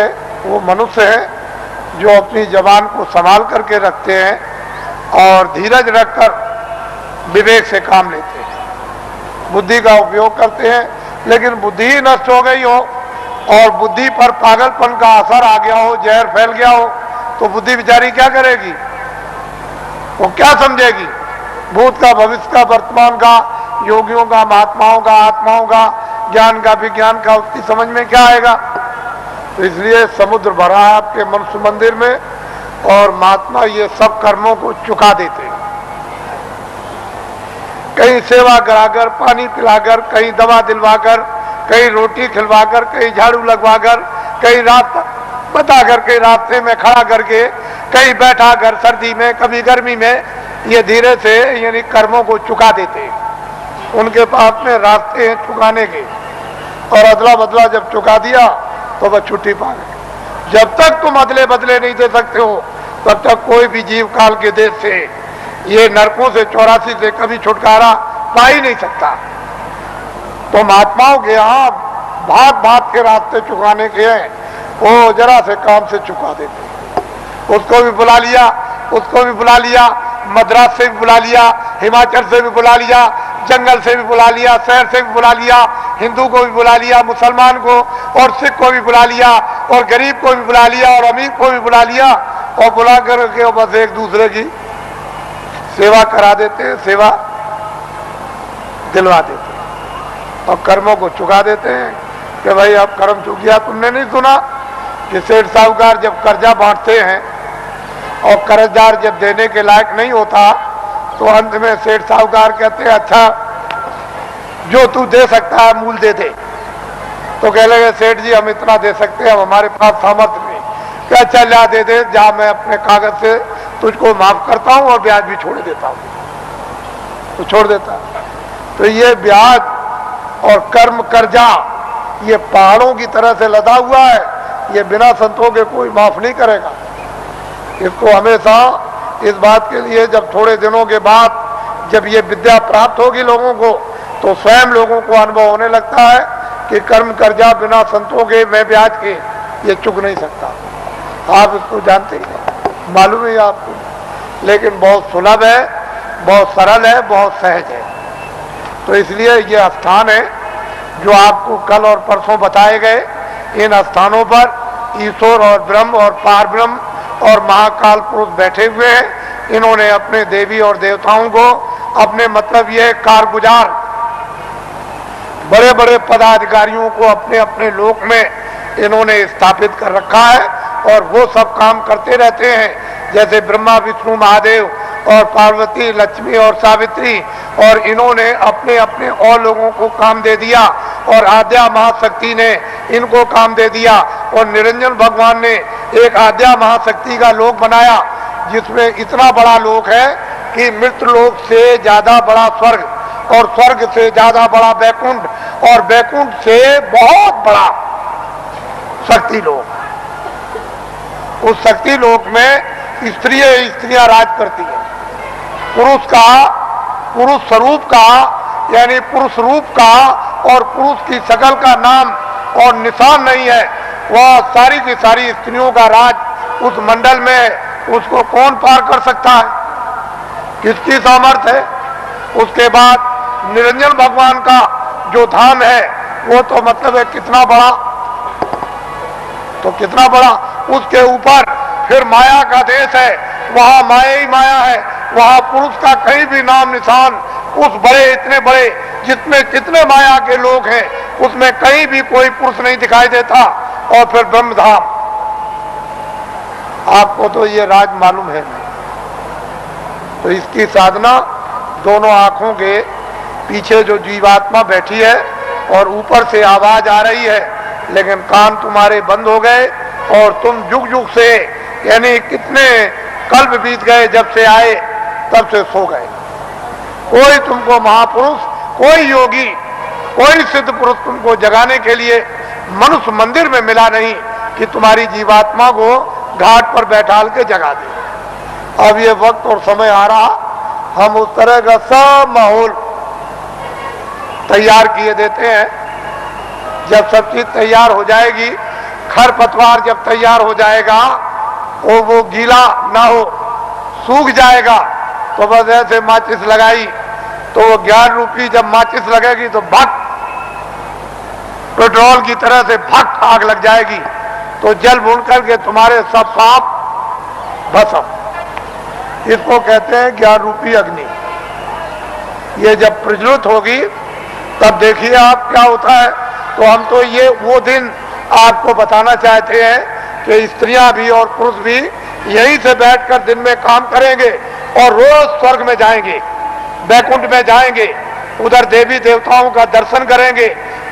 वो मनुष्य है जो अपनी जबान को संभाल करके रखते हैं और धीरज रखकर विवेक से काम लेते हैं, बुद्धि का उपयोग करते हैं। लेकिन बुद्धि ही नष्ट हो गई हो और बुद्धि पर पागलपन का असर आ गया हो, जहर फैल गया हो, तो बुद्धि बेचारी क्या करेगी? वो क्या समझेगी? भूत का, भविष्य का, वर्तमान का, योगियों का, महात्माओं का, आत्माओं का, ज्ञान का, विज्ञान का, उसकी समझ में क्या आएगा? तो इसलिए समुद्र भरा है आपके मनुष्य मंदिर में, और महात्मा ये सब कर्मों को चुका देते हैं। कहीं सेवा कराकर, पानी पिलाकर, कहीं दवा दिलवाकर, कहीं रोटी खिलवाकर, कहीं झाड़ू लगवाकर, कहीं रास्ता बता करके रास्ते में खड़ा करके, कहीं बैठा कर सर्दी में, कभी गर्मी में, ये धीरे से यानी कर्मों को चुका देते हैं। उनके पास में रास्ते हैं चुकाने के, और अदला बदला जब चुका दिया तो वह छुट्टी पा गए। जब तक तुम अदले बदले नहीं दे सकते हो, तब तक कोई भी जीव काल के देश से, ये नरकों से 84 से कभी छुटकारा पा ही नहीं सकता। तो महात्माओं के यहाँ भाग भाग के रास्ते चुकाने के हैं, वो जरा से काम से चुका देते। उसको भी बुला लिया, उसको भी बुला लिया, मद्रास से भी बुला लिया, हिमाचल से भी बुला लिया, जंगल से भी बुला लिया, शहर से भी बुला लिया, हिंदू को भी बुला लिया, मुसलमान को और सिख को भी बुला लिया, और गरीब को भी बुला लिया और अमीर को भी बुला लिया और बुला करके बस एक दूसरे की सेवा करा देते हैं, सेवा दिलवा देते हैं और कर्मों को चुका देते हैं कि भाई अब कर्म चुक गया। तुमने नहीं सुना कि सेठ साहूकार जब कर्जा बांटते हैं और कर्जदार जब देने के लायक नहीं होता तो अंत में सेठ साहूकार कहते हैं अच्छा जो तू दे सकता है मूल दे दे। तो कह लगे सेठ जी हम इतना दे सकते हैं, अब हमारे पास सामर्थ्य नहीं। क्या अच्छा ला दे दे, जा मैं अपने कागज से तुझको माफ करता हूं और ब्याज भी छोड़ देता हूं। तो छोड़ देता है। तो ये ब्याज और कर्म कर्जा ये पहाड़ों की तरह से लदा हुआ है, ये बिना संतों के कोई माफ नहीं करेगा। इसको हमेशा इस बात के लिए जब थोड़े दिनों के बाद जब ये विद्या प्राप्त होगी लोगों को तो स्वयं लोगों को अनुभव होने लगता है कि कर्म कर्जा बिना संतों के मैं ब्याज के ये चुक नहीं सकता। आप इसको जानते ही, मालूम है आपको, लेकिन बहुत सुलभ है, बहुत सरल है, बहुत सहज है। तो इसलिए ये स्थान है जो आपको कल और परसों बताए गए। इन स्थानों पर ईश्वर और ब्रह्म और पार ब्रह्म और महाकाल पुरुष बैठे हुए हैं। इन्होंने अपने देवी और देवताओं को अपने मतलब ये कारगुजार बड़े बड़े पदाधिकारियों को अपने अपने लोक में इन्होंने स्थापित कर रखा है और वो सब काम करते रहते हैं। जैसे ब्रह्मा विष्णु महादेव और पार्वती लक्ष्मी और सावित्री, और इन्होंने अपने अपने और लोगों को काम दे दिया और आद्या महाशक्ति ने इनको काम दे दिया और निरंजन भगवान ने एक आद्या महाशक्ति का लोक बनाया जिसमें इतना बड़ा लोक है कि मृत लोक से ज्यादा बड़ा स्वर्ग और स्वर्ग से ज्यादा बड़ा बैकुंठ और बैकुंठ से बहुत बड़ा शक्ति लोक। उस शक्ति लोक में स्त्रियां राज करती हैं। पुरुष स्वरूप का यानी पुरुष रूप का और पुरुष की शकल का नाम और निशान नहीं है। वह सारी की सारी स्त्रियों का राज उस मंडल में उसको कौन पार कर सकता है, किसकी सामर्थ्य है। उसके बाद निरंजन भगवान का जो धाम है वो तो मतलब है कितना बड़ा, तो कितना बड़ा। उसके ऊपर फिर माया का देश है, वहां माया ही माया है, वहां पुरुष का कहीं भी नाम निशान उस बड़े इतने बड़े जितने कितने माया के लोग हैं उसमें कहीं भी कोई पुरुष नहीं दिखाई देता। और फिर ब्रह्मधाम, आपको तो ये राज मालूम है नहीं। तो इसकी साधना दोनों आंखों के पीछे जो जीवात्मा बैठी है और ऊपर से आवाज आ रही है लेकिन कान तुम्हारे बंद हो गए और तुम जुग जुग से यानी कितने कल्प बीत गए जब से आए तब से सो गए। कोई तुमको महापुरुष, कोई योगी, कोई सिद्ध पुरुष तुमको जगाने के लिए मनुष्य मंदिर में मिला नहीं कि तुम्हारी जीवात्मा को घाट पर बैठाल के जगा दे। अब ये वक्त और समय आ रहा, हम उस तरह का सब माहौल तैयार किए देते हैं। जब सब चीज तैयार हो जाएगी, खरपतवार जब तैयार हो जाएगा और वो गीला ना हो, सूख जाएगा, तो बस ऐसे माचिस लगाई तो वो 11 रुपये जब माचिस लगेगी तो भट पेट्रोल की तरह से भट आग लग जाएगी। तो जल भून करके तुम्हारे सब पाप भस्म। इसको कहते हैं 11 रुपये अग्नि। ये जब प्रज्वलित होगी तब देखिए आप क्या होता है। तो हम तो ये वो दिन आपको बताना चाहते हैं कि स्त्रियां भी और पुरुष भी यहीं से बैठकर दिन में काम करेंगे और रोज स्वर्ग में जाएंगे, बैकुंठ में जाएंगे, उधर देवी देवताओं का दर्शन करेंगे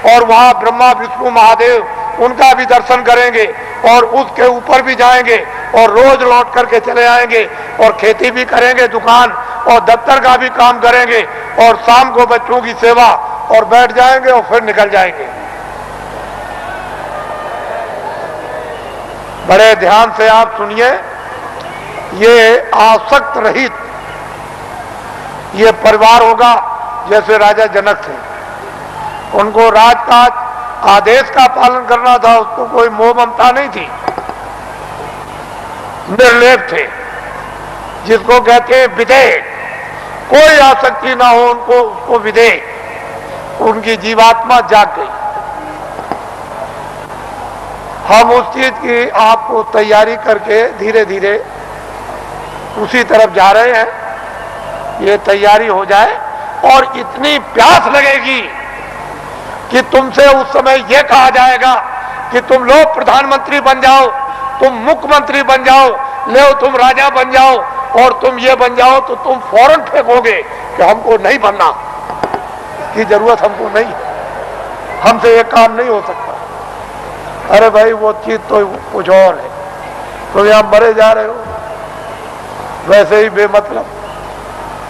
और वहां ब्रह्मा विष्णु महादेव उनका भी दर्शन करेंगे और उसके ऊपर भी जाएंगे और रोज लौट करके चले आएंगे और खेती भी करेंगे, दुकान और दफ्तर का भी काम करेंगे और शाम को बच्चों की सेवा और बैठ जाएंगे और फिर निकल जाएंगे। बड़े ध्यान से आप सुनिए, ये आसक्त रहित ये परिवार होगा जैसे राजा जनक थे। उनको राजकाज आदेश का पालन करना था, उसको कोई मोह ममता नहीं थी, निर्लेप थे, जिसको कहते हैं विधेय। कोई आसक्ति ना हो उनको, उसको विधेय। उनकी जीवात्मा जाग गई। हम उस चीज की आपको तैयारी करके धीरे धीरे उसी तरफ जा रहे हैं। ये तैयारी हो जाए और इतनी प्यास लगेगी कि तुमसे उस समय यह कहा जाएगा कि तुम लोग प्रधानमंत्री बन जाओ, तुम मुख्यमंत्री बन जाओ, ले तुम राजा बन जाओ और तुम ये बन जाओ, तो तुम फौरन फेंकोगे कि हमको नहीं बनना की जरूरत, हमको नहीं, हमसे ये काम नहीं हो सकता। अरे भाई वो चीज तो कुछ और है, तुम यहां मरे जा रहे हो वैसे ही बेमतलब।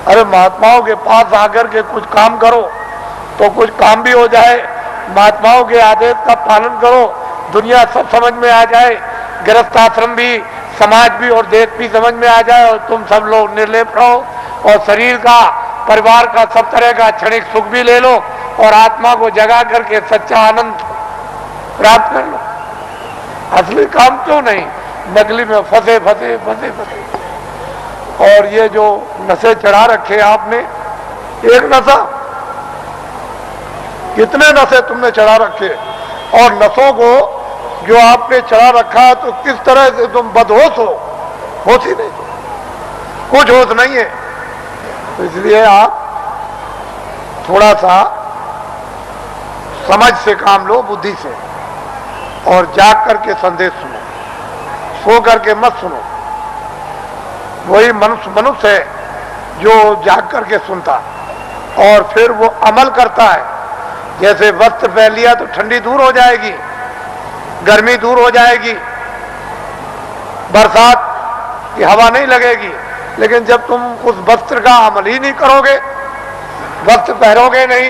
अरे महात्माओं के पास आकर के कुछ काम करो तो कुछ काम भी हो जाए, महात्माओं के आदेश का पालन करो, दुनिया सब समझ में आ जाए, गृहस्थ आश्रम भी, समाज भी और देश भी समझ में आ जाए और तुम सब लोग निर्लेप रहो और शरीर का, परिवार का, सब तरह का क्षणिक सुख भी ले लो और आत्मा को जगा करके सच्चा आनंद प्राप्त कर लो। असली काम क्यों नहीं, नकली में फंसे फंसे फंसे फंसे। और ये जो नशे चढ़ा रखे आपने, एक नशा, कितने नशे तुमने चढ़ा रखे, और नशों को जो आपने चढ़ा रखा तो किस तरह से तुम बदहोश हो, होश ही नहीं, कुछ होश नहीं है। तो इसलिए आप थोड़ा सा समझ से काम लो, बुद्धि से, और जाग करके संदेश सुनो, सो करके मत सुनो। वही मनुष्य है जो जाग करके सुनता और फिर वो अमल करता है। जैसे वस्त्र पहन लिया तो ठंडी दूर हो जाएगी, गर्मी दूर हो जाएगी, बरसात की हवा नहीं लगेगी, लेकिन जब तुम उस वस्त्र का अमल ही नहीं करोगे, वस्त्र पहनोगे नहीं,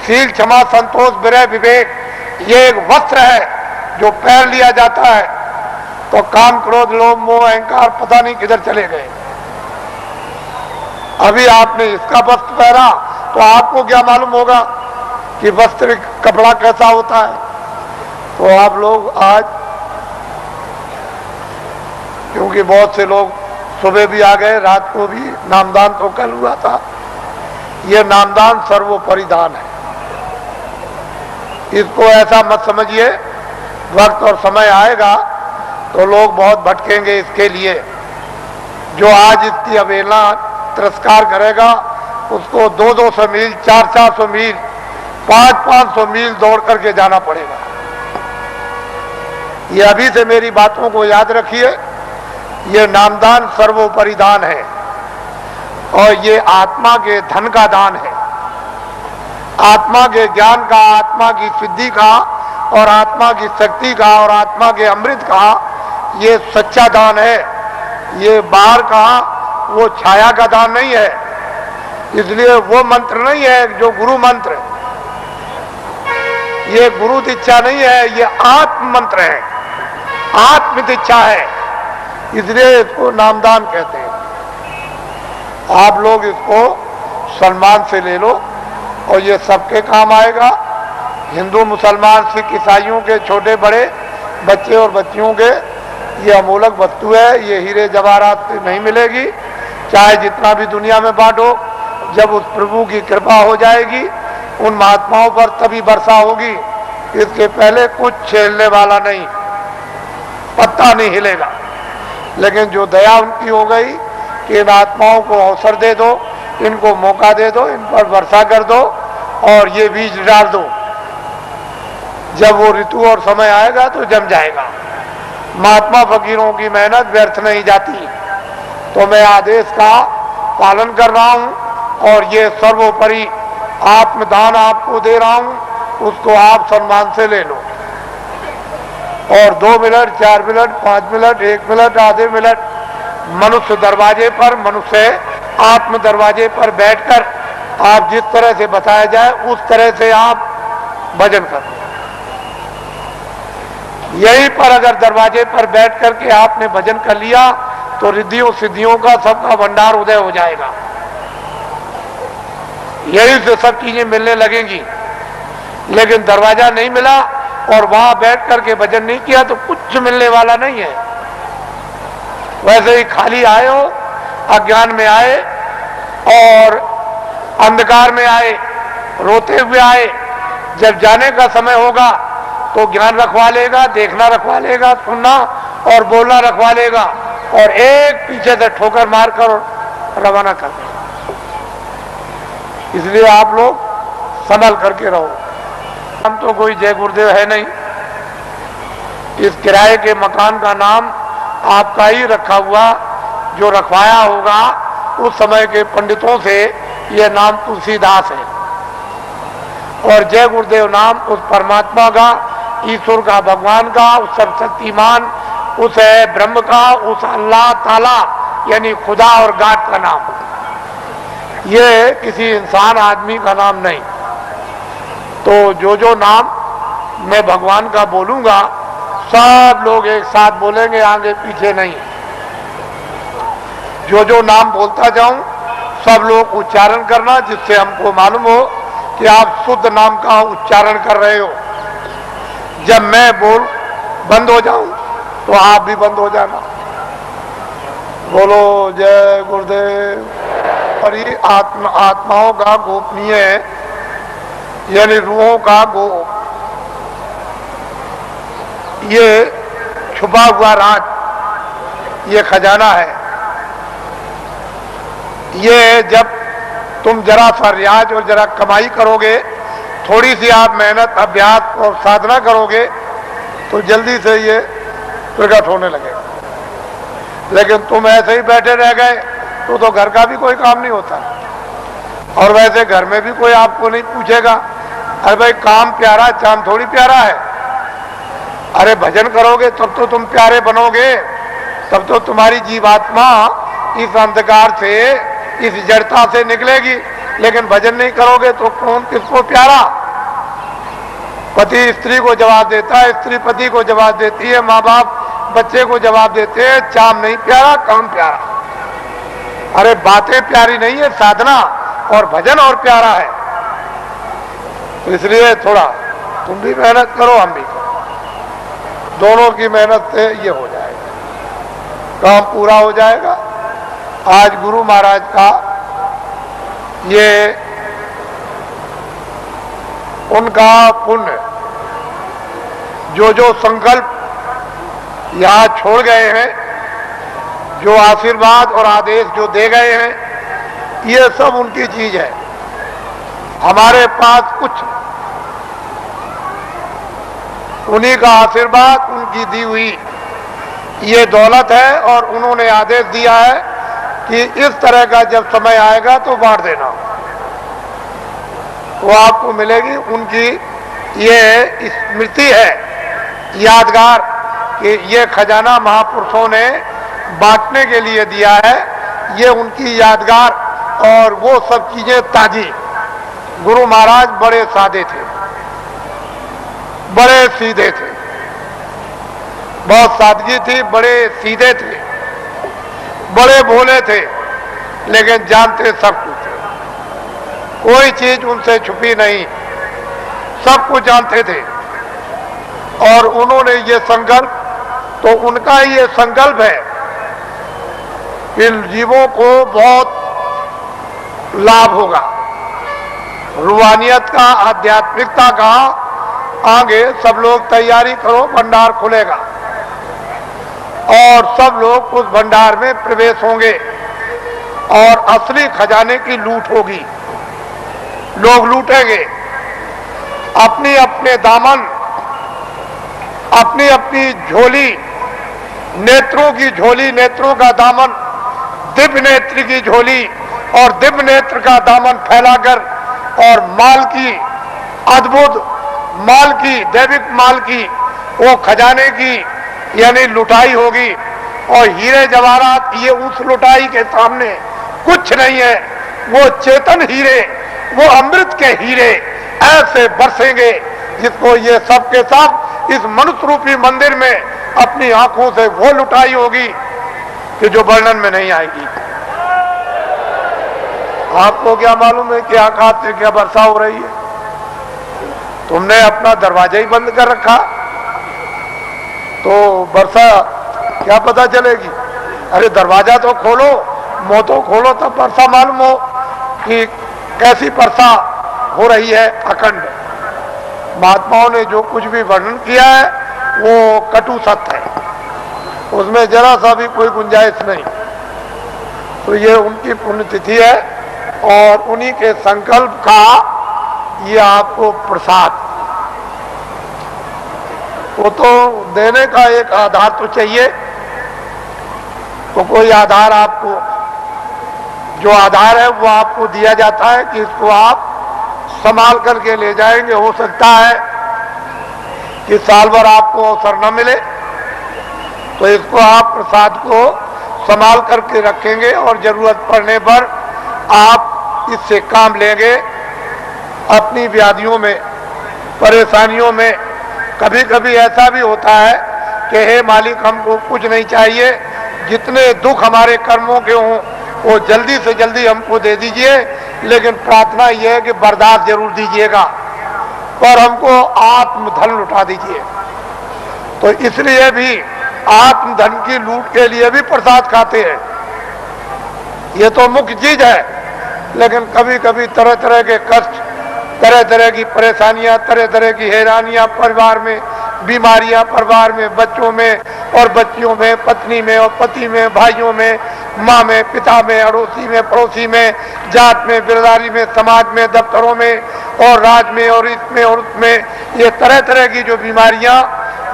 शील, क्षमा, संतोष, विनय, विवेक, ये एक वस्त्र है जो पहन लिया जाता है, तो काम, क्रोध, लोभ, मोह, अहंकार पता नहीं किधर चले गए। अभी आपने इसका वस्त्र पहना तो आपको क्या मालूम होगा कि वस्त्र, कपड़ा कैसा होता है। तो आप लोग आज, क्योंकि बहुत से लोग सुबह भी आ गए, रात को भी, नामदान तो कल हुआ था, ये नामदान सर्वोपरि दान है। इसको ऐसा मत समझिए, वक्त और समय आएगा तो लोग बहुत भटकेंगे इसके लिए। जो आज इसकी अवहेलना, तिरस्कार करेगा, उसको 200-200 मील, 400-400 मील, 500-500 मील दौड़ करके जाना पड़ेगा। ये अभी से मेरी बातों को याद रखिए। ये नामदान सर्वोपरि दान है और ये आत्मा के धन का दान है, आत्मा के ज्ञान का, आत्मा की सिद्धि का और आत्मा की शक्ति का और आत्मा के अमृत का ये सच्चा दान है। ये बाहर का वो छाया का दान नहीं है। इसलिए वो मंत्र नहीं है जो गुरु मंत्र, ये गुरु दीक्षा नहीं है, ये आत्म मंत्र है, आत्म दीक्षा है, इसलिए इसको नामदान कहते हैं। आप लोग इसको सम्मान से ले लो और ये सबके काम आएगा। हिंदू, मुसलमान, सिख, ईसाइयों के, छोटे बड़े, बच्चे और बच्चियों के, ये अमूलक वस्तु है, ये हीरे जवाहरात से नहीं मिलेगी, चाहे जितना भी दुनिया में बांटो। जब उस प्रभु की कृपा हो जाएगी उन महात्माओं पर तभी वर्षा होगी, इसके पहले कुछ छेड़ने वाला नहीं, पत्ता नहीं हिलेगा। लेकिन जो दया उनकी हो गई कि इन आत्माओं को अवसर दे दो, इनको मौका दे दो, इन पर वर्षा कर दो और ये बीज डाल दो, जब वो ऋतु और समय आएगा तो जम जाएगा। महात्मा फकीरों की मेहनत व्यर्थ नहीं जाती। तो मैं आदेश का पालन कर रहा हूं और ये सर्वोपरि आत्मदान आपको दे रहा हूं, उसको आप सम्मान से ले लो। और 2 मिनट, 4 मिनट, 5 मिनट, 1 मिनट, आधे मिनट मनुष्य दरवाजे पर, मनुष्य आत्म दरवाजे पर बैठकर आप जिस तरह से बताया जाए उस तरह से आप भजन करो। यहीं पर अगर दरवाजे पर बैठ करके आपने भजन कर लिया तो रिद्धियों सिद्धियों का सबका भंडार उदय हो जाएगा। यही से सब चीजें मिलने लगेंगी। लेकिन दरवाजा नहीं मिला और वहां बैठ करके भजन नहीं किया तो कुछ मिलने वाला नहीं है। वैसे ही खाली आए हो, अज्ञान में आए और अंधकार में आए, रोते हुए आए। जब जाने का समय होगा तो ज्ञान रखवा लेगा, देखना रखवा लेगा, सुनना और बोलना रखवा लेगा, और एक पीछे से ठोकर मारकर रवाना कर देगा। इसलिए आप लोग संभल करके रहो। हम तो कोई जय गुरुदेव है नहीं, इस किराए के मकान का नाम आपका ही रखा हुआ, जो रखवाया होगा उस समय के पंडितों से, यह नाम तुलसीदास है। और जय गुरुदेव नाम उस परमात्मा का, ईश्वर का, भगवान का, उस सर्वशक्तिमान, उस ब्रह्म का, उस अल्लाह ताला यानी खुदा और गाड का नाम। ये किसी इंसान आदमी का नाम नहीं। तो जो नाम मैं भगवान का बोलूंगा सब लोग एक साथ बोलेंगे, आगे पीछे नहीं। जो नाम बोलता जाऊं सब लोग उच्चारण करना, जिससे हमको मालूम हो कि आप शुद्ध नाम का उच्चारण कर रहे हो। जब मैं बोल बंद हो जाऊं तो आप भी बंद हो जाना। बोलो जय गुरुदेव। और ये आत्माओं का गोपनीय यानी रूहों का ये छुपा हुआ राज, ये खजाना है। ये जब तुम जरा सा रियाज और जरा कमाई करोगे, थोड़ी सी आप मेहनत, अभ्यास और साधना करोगे, तो जल्दी से ये प्रकट होने लगेगा। लेकिन तुम ऐसे ही बैठे रह गए तो घर का भी कोई काम नहीं होता। और वैसे घर में भी कोई आपको नहीं पूछेगा, अरे भाई काम प्यारा, चांद थोड़ी प्यारा है। अरे भजन करोगे तब तो तुम प्यारे बनोगे, तब तो तुम्हारी जीवात्मा इस अंधकार से, इस जड़ता से निकलेगी। लेकिन भजन नहीं करोगे तो कौन किसको प्यारा? पति स्त्री को जवाब देता है, स्त्री पति को जवाब देती है, माँ बाप बच्चे को जवाब देते हैं। चाम नहीं प्यारा, काम प्यारा। अरे बातें प्यारी नहीं है, साधना और भजन और प्यारा है। तो इसलिए थोड़ा तुम भी मेहनत करो, हम भी करो, दोनों की मेहनत से ये हो जाएगा, काम पूरा हो जाएगा। आज गुरु महाराज का ये उनका पुण्य, जो संकल्प यहाँ छोड़ गए हैं, जो आशीर्वाद और आदेश जो दे गए हैं, ये सब उनकी चीज है। हमारे पास कुछ उन्हीं का आशीर्वाद, उनकी दी हुई ये दौलत है। और उन्होंने आदेश दिया है कि इस तरह का जब समय आएगा तो बांट देना, वो आपको मिलेगी। उनकी ये स्मृति है, यादगार, कि ये खजाना महापुरुषों ने बांटने के लिए दिया है। ये उनकी यादगार और वो सब चीजें ताजी। गुरु महाराज बड़े सादे थे, बड़े सीधे थे, बहुत सादगी थी, बड़े सीधे थे, बड़े भोले थे, लेकिन जानते सब कुछ थे। कोई चीज उनसे छुपी नहीं, सब कुछ जानते थे। और उन्होंने ये संकल्प, तो उनका ये संकल्प है कि जीवों को बहुत लाभ होगा, रूहानियत का, आध्यात्मिकता का। आगे सब लोग तैयारी करो, भंडार खुलेगा और सब लोग उस भंडार में प्रवेश होंगे और असली खजाने की लूट होगी। लोग लूटेंगे अपनी अपने दामन, अपनी अपनी झोली, नेत्रों की झोली, नेत्रों का दामन, दिव्य नेत्र की झोली और दिव्य नेत्र का दामन फैलाकर, और माल की, अद्भुत माल की, दैविक माल की, वो खजाने की यानी लुटाई होगी। और हीरे जवाहरात ये उस लुटाई के सामने कुछ नहीं है। वो चेतन हीरे, वो अमृत के हीरे ऐसे बरसेंगे जिसको ये सब के सब इस मनुष्य रूपी मंदिर में अपनी आंखों से वो लुटाई होगी कि जो वर्णन में नहीं आएगी। आपको क्या मालूम है कि आकाश से क्या वर्षा हो रही है? तुमने अपना दरवाजा ही बंद कर रखा, तो वर्षा क्या पता चलेगी? अरे दरवाजा तो खोलो, मुंह तो खोलो, तब वर्षा मालूम हो कि कैसी वर्षा हो रही है अखंड। महात्माओं ने जो कुछ भी वर्णन किया है वो कटु सत्य है, उसमें जरा सा भी कोई गुंजाइश नहीं। तो ये उनकी पुण्यतिथि है और उन्हीं के संकल्प का ये आपको प्रसाद। वो तो देने का एक आधार तो चाहिए, तो कोई आधार आपको, जो आधार है वो आपको दिया जाता है कि इसको आप संभाल करके ले जाएंगे। हो सकता है कि साल भर आपको अवसर न मिले, तो इसको आप प्रसाद को संभाल करके रखेंगे और जरूरत पड़ने पर आप इससे काम लेंगे। अपनी व्याधियों में, परेशानियों में कभी कभी ऐसा भी होता है कि हे मालिक, हमको कुछ नहीं चाहिए, जितने दुख हमारे कर्मों के हों वो जल्दी से जल्दी हमको दे दीजिए, लेकिन प्रार्थना यह है कि बर्दाश्त जरूर दीजिएगा, पर हमको आत्मधन लुटा दीजिए। तो इसलिए भी आत्मधन की लूट के लिए भी प्रसाद खाते हैं, ये तो मुख्य चीज है। लेकिन कभी कभी तरह तरह के कष्ट, तरह तरह की परेशानियां, तरह तरह की हैरानियां परिवार में, बीमारियां परिवार में, बच्चों में और बच्चियों में, पत्नी में और पति में, भाइयों में, माँ में, पिता में, अड़ोसी में, पड़ोसी में, जात में, बिरदारी में, समाज में, दफ्तरों में और राज में और इसमें और उसमें, ये तरह तरह की जो बीमारियां,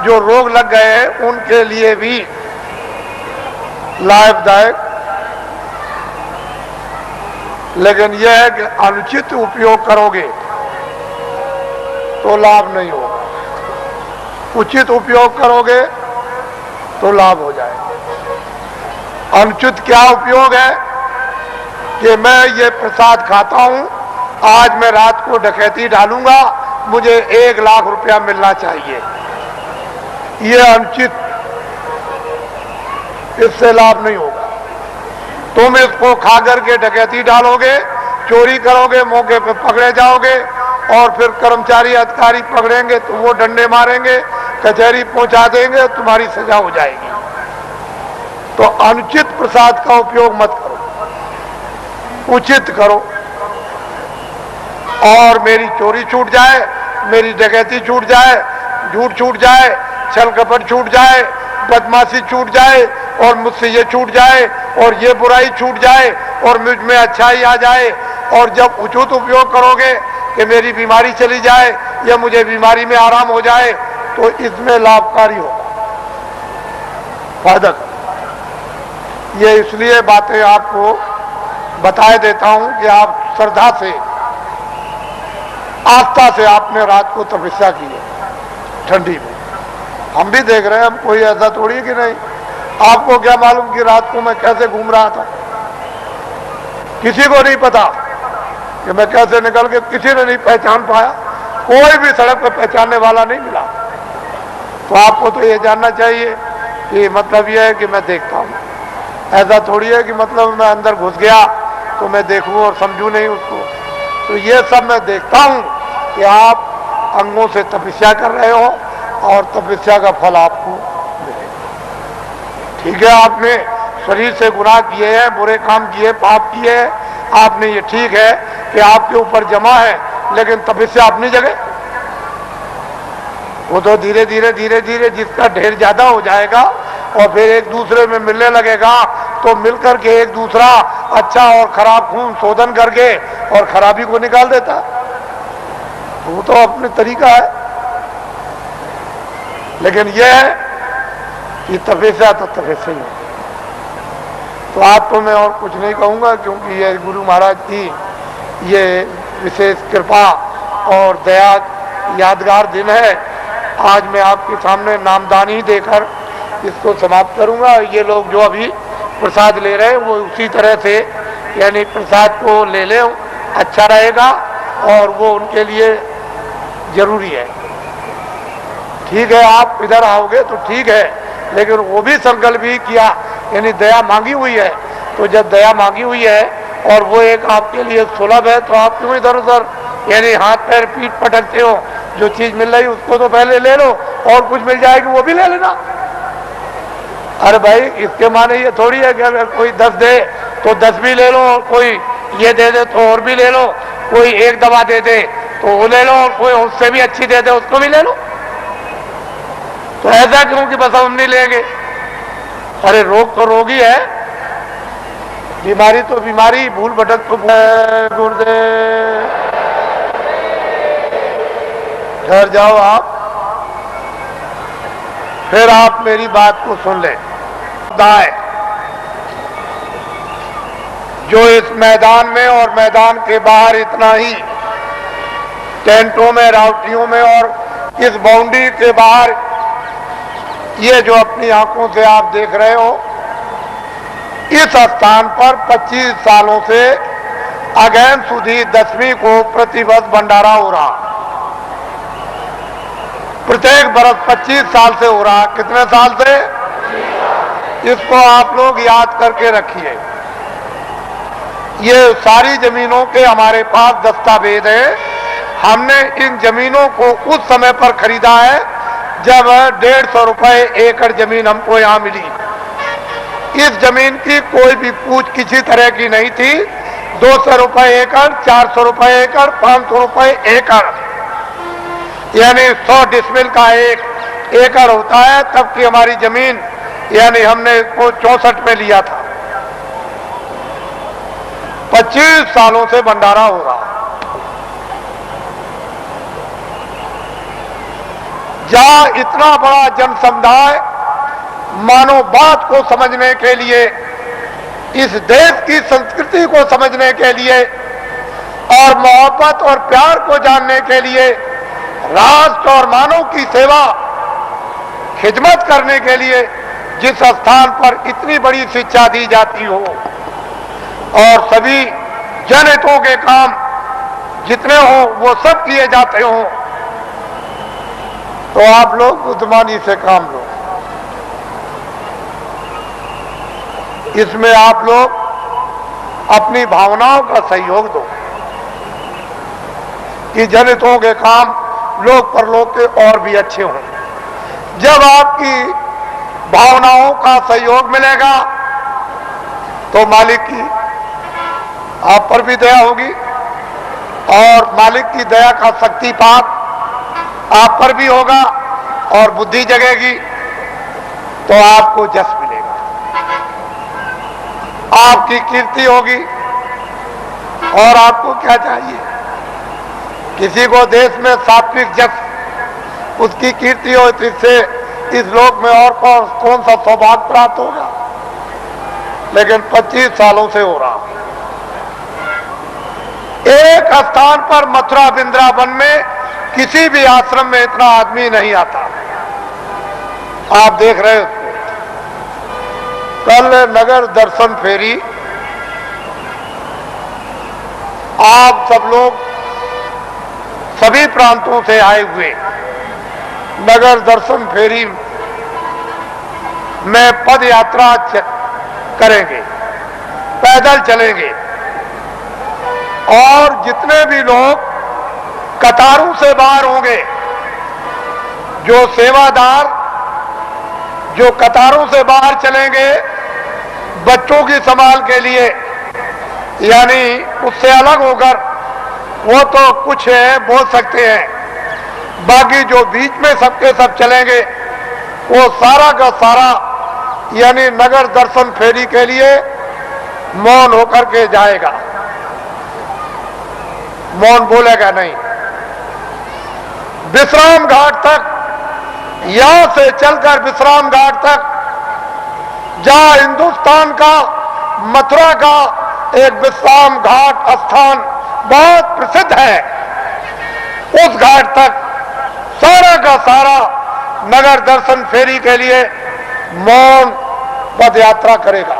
जो रोग लग गए हैं, उनके लिए भी लाभदायक। लेकिन यह है कि अनुचित उपयोग करोगे तो लाभ नहीं होगा, उचित उपयोग करोगे तो लाभ हो जाएगा। अनुचित क्या उपयोग है कि मैं ये प्रसाद खाता हूं, आज मैं रात को डकैती डालूंगा, मुझे 1 लाख रुपया मिलना चाहिए, ये अनुचित, इससे लाभ नहीं होगा। तुम इसको खा करके डकैती डालोगे, चोरी करोगे, मौके पे पकड़े जाओगे और फिर कर्मचारी अधिकारी पकड़ेंगे तो वो डंडे मारेंगे, कचहरी पहुंचा देंगे, तुम्हारी सजा हो जाएगी। तो अनुचित प्रसाद का उपयोग मत करो, उचित करो। और मेरी चोरी छूट जाए, मेरी डकैती छूट जाए, झूठ छूट जाए, छल कपट छूट जाए, बदमाशी छूट जाए और मुझसे ये छूट जाए और ये बुराई छूट जाए और मुझ में अच्छाई आ जाए, और जब उचित उपयोग करोगे कि मेरी बीमारी चली जाए या मुझे बीमारी में आराम हो जाए, तो इसमें लाभकारी होगा, फायदा। ये इसलिए बातें आपको बताए देता हूं कि आप श्रद्धा से, आस्था से आपने रात को तपस्या की है ठंडी में। हम भी देख रहे हैं, हम कोई ऐसा थोड़ी कि नहीं। आपको क्या मालूम कि रात को मैं कैसे घूम रहा था, किसी को नहीं पता कि मैं कैसे निकल के, किसी ने नहीं पहचान पाया, कोई भी सड़क पर पहचानने वाला नहीं मिला। तो आपको तो ये जानना चाहिए कि मतलब ये है कि मैं देखता हूँ, ऐसा थोड़ी है कि मतलब मैं अंदर घुस गया तो मैं देखूँ और समझूँ नहीं उसको। तो ये सब मैं देखता हूँ कि आप अंगों से तपस्या कर रहे हो और तपस्या का फल आपको मिलेगा। ठीक है, आपने शरीर से गुनाह किए हैं, बुरे काम किए, पाप किए हैं, आपने, ये ठीक है कि आपके ऊपर जमा है, लेकिन तपस्या अपनी जगह। वो तो धीरे धीरे धीरे धीरे जिसका ढेर ज्यादा हो जाएगा और फिर एक दूसरे में मिलने लगेगा, तो मिलकर के एक दूसरा अच्छा और खराब खून शोधन करके और खराबी को निकाल देता। वो तो अपने तरीका है। लेकिन यह है कि तपस्या तो तपस्या ही है। तो आपको मैं और कुछ नहीं कहूँगा, क्योंकि ये गुरु महाराज की ये विशेष कृपा और दया यादगार दिन है। आज मैं आपके सामने नामदानी देकर इसको समाप्त करूँगा। ये लोग जो अभी प्रसाद ले रहे हैं वो उसी तरह से, यानी प्रसाद को ले लें, अच्छा रहेगा और वो उनके लिए जरूरी है। ठीक है, आप इधर आओगे तो ठीक है, लेकिन वो भी संकल्प ही किया, यानी दया मांगी हुई है। तो जब दया मांगी हुई है और वो एक आपके लिए सुलभ है, तो आप क्यों इधर उधर यानी हाथ पैर पीठ पटकते हो? जो चीज मिल रही उसको तो पहले ले लो, और कुछ मिल जाएगी वो भी ले लेना। अरे भाई, इसके माने ये थोड़ी है कि अगर कोई 10 दे तो 10 भी ले लो, और कोई ये दे दे तो और भी ले लो, कोई एक दवा दे दे तो वो ले लो, और कोई उससे भी अच्छी दे दे उसको भी ले लो। तो ऐसा क्यों कि बस हम नहीं लेंगे? अरे रोग तो रोग ही है, बीमारी तो बीमारी, भूल भटक तो गुरुदेव। घर जाओ आप, फिर आप मेरी बात को सुन लें। दाएं जो इस मैदान में और मैदान के बाहर इतना ही टेंटों में, रावटियों में और इस बाउंड्री के बाहर ये जो अपनी आंखों से आप देख रहे हो, इस स्थान पर 25 सालों से अगैन सुधी 10वीं को प्रतिवर्ष भंडारा हो रहा। प्रत्येक बरस 25 साल से हो रहा। कितने साल से? इसको आप लोग याद करके रखिए। ये सारी जमीनों के हमारे पास दस्तावेज है। हमने इन जमीनों को उस समय पर खरीदा है जब 150 रुपए एकड़ जमीन हमको यहां मिली। इस जमीन की कोई भी पूछ किसी तरह की नहीं थी। 200 रुपए एकड़, 400 रुपए एकड़, 500 रुपए एकड़, यानी 100 डिसमिल का एक एकड़ होता है। तब की हमारी जमीन, यानी हमने इसको 64 में लिया था। 25 सालों से भंडारा हो रहा। जहां इतना बड़ा जन समुदाय मानव बात को समझने के लिए, इस देश की संस्कृति को समझने के लिए और मोहब्बत और प्यार को जानने के लिए, राष्ट्र और मानव की सेवा खिदमत करने के लिए जिस स्थान पर इतनी बड़ी शिक्षा दी जाती हो और सभी जनहितों के काम जितने हो वो सब किए जाते हो, तो आप लोग बुद्धिमानी से काम लो। इसमें आप लोग अपनी भावनाओं का सहयोग दो कि जनहितों के काम लोक परलोक के और भी अच्छे हों। जब आपकी भावनाओं का सहयोग मिलेगा तो मालिक की आप पर भी दया होगी और मालिक की दया का शक्तिपात आप पर भी होगा और बुद्धि जगेगी तो आपको जस मिलेगा, आपकी कीर्ति होगी। और आपको क्या चाहिए? किसी को देश में सात्विक जस, उसकी कीर्ति हो, इससे इस लोक में और कौन सा सौभाग्य प्राप्त होगा? लेकिन 25 सालों से हो रहा। एक स्थान पर मथुरा वृंदावन में किसी भी आश्रम में इतना आदमी नहीं आता। आप देख रहे हो कल नगर दर्शन फेरी, आप सब लोग सभी प्रांतों से आए हुए नगर दर्शन फेरी में पद यात्रा करेंगे, पैदल चलेंगे और जितने भी लोग कतारों से बाहर होंगे, जो सेवादार जो कतारों से बाहर चलेंगे बच्चों की संभाल के लिए, यानी उससे अलग होकर वो तो कुछ है बोल सकते हैं, बाकी जो बीच में सबके सब चलेंगे वो सारा का सारा यानी नगर दर्शन फेरी के लिए मौन होकर के जाएगा, मौन बोलेगा नहीं। विश्राम घाट तक, यहां से चलकर विश्राम घाट तक, जहां हिंदुस्तान का मथुरा का एक विश्राम घाट स्थान बहुत प्रसिद्ध है, उस घाट तक सारा का सारा नगर दर्शन फेरी के लिए मौन पद यात्रा करेगा।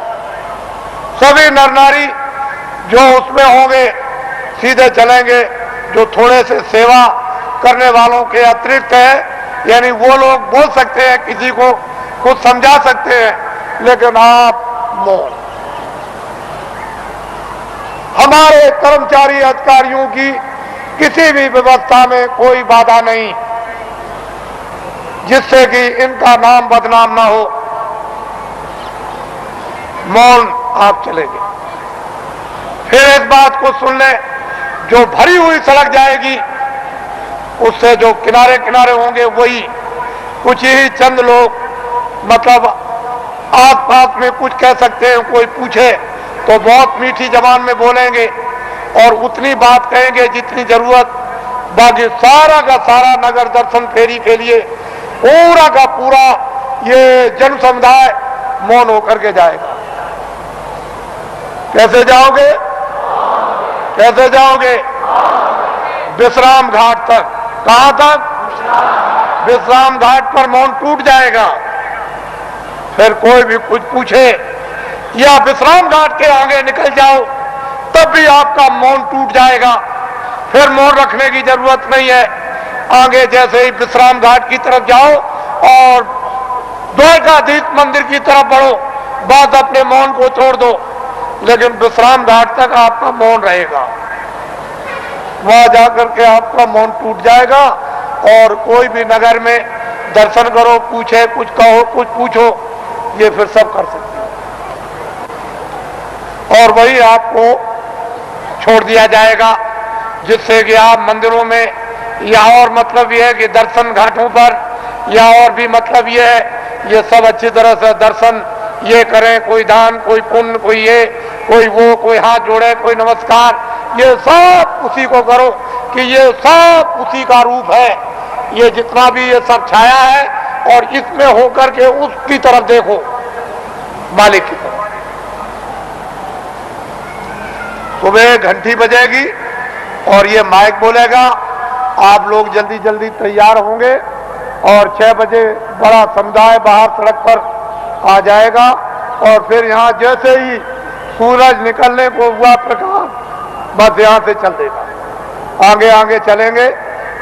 सभी नर नारी जो उसमें होंगे सीधे चलेंगे, जो थोड़े से सेवा करने वालों के अतिरिक्त है, यानी वो लोग बोल सकते हैं, किसी को कुछ समझा सकते हैं, लेकिन आप मौन। हमारे कर्मचारी अधिकारियों की किसी भी व्यवस्था में कोई बाधा नहीं जिससे कि इनका नाम बदनाम ना हो। मौन आप चलेंगे। फिर इस बात को सुन लें, जो भरी हुई सड़क जाएगी उससे जो किनारे किनारे होंगे वही कुछ ही चंद लोग मतलब आस पास में कुछ कह सकते हैं, कोई पूछे तो बहुत मीठी जबान में बोलेंगे और उतनी बात कहेंगे जितनी जरूरत, बाकी सारा का सारा नगर दर्शन फेरी के लिए पूरा का पूरा ये जन समुदाय मौन होकर के जाएगा। कैसे जाओगे? कैसे जाओगे? विश्राम घाट तक। कहां तक? विश्राम घाट पर मौन टूट जाएगा। फिर कोई भी कुछ पूछे या विश्राम घाट के आगे निकल जाओ तब भी आपका मौन टूट जाएगा, फिर मौन रखने की जरूरत नहीं है। आगे जैसे ही विश्राम घाट की तरफ जाओ और द्वारकाधीश मंदिर की तरफ बढ़ो, बस अपने मौन को छोड़ दो, लेकिन विश्राम घाट तक आपका मौन रहेगा। वहां जाकर के आपका मौन टूट जाएगा और कोई भी नगर में दर्शन करो, पूछे, कुछ कहो, कुछ पूछो, ये फिर सब कर सकते हो और वही आपको छोड़ दिया जाएगा, जिससे कि आप मंदिरों में या और मतलब यह है कि दर्शन घाटों पर या और भी मतलब यह है ये सब अच्छी तरह से दर्शन ये करें, कोई दान, कोई पुण्य, कोई ये, कोई वो, कोई हाथ जोड़े, कोई नमस्कार, ये सब उसी को करो कि ये सब उसी का रूप है। ये जितना भी ये सब छाया है और इसमें होकर के उसकी तरफ देखो, मालिक की तरफ। सुबह घंटी बजेगी और ये माइक बोलेगा, आप लोग जल्दी जल्दी तैयार होंगे और 6 बजे बड़ा समुदाय बाहर सड़क पर आ जाएगा और फिर यहाँ जैसे ही सूरज निकलने को हुआ प्रकाश, बस यहाँ से चल देगा, आगे आगे चलेंगे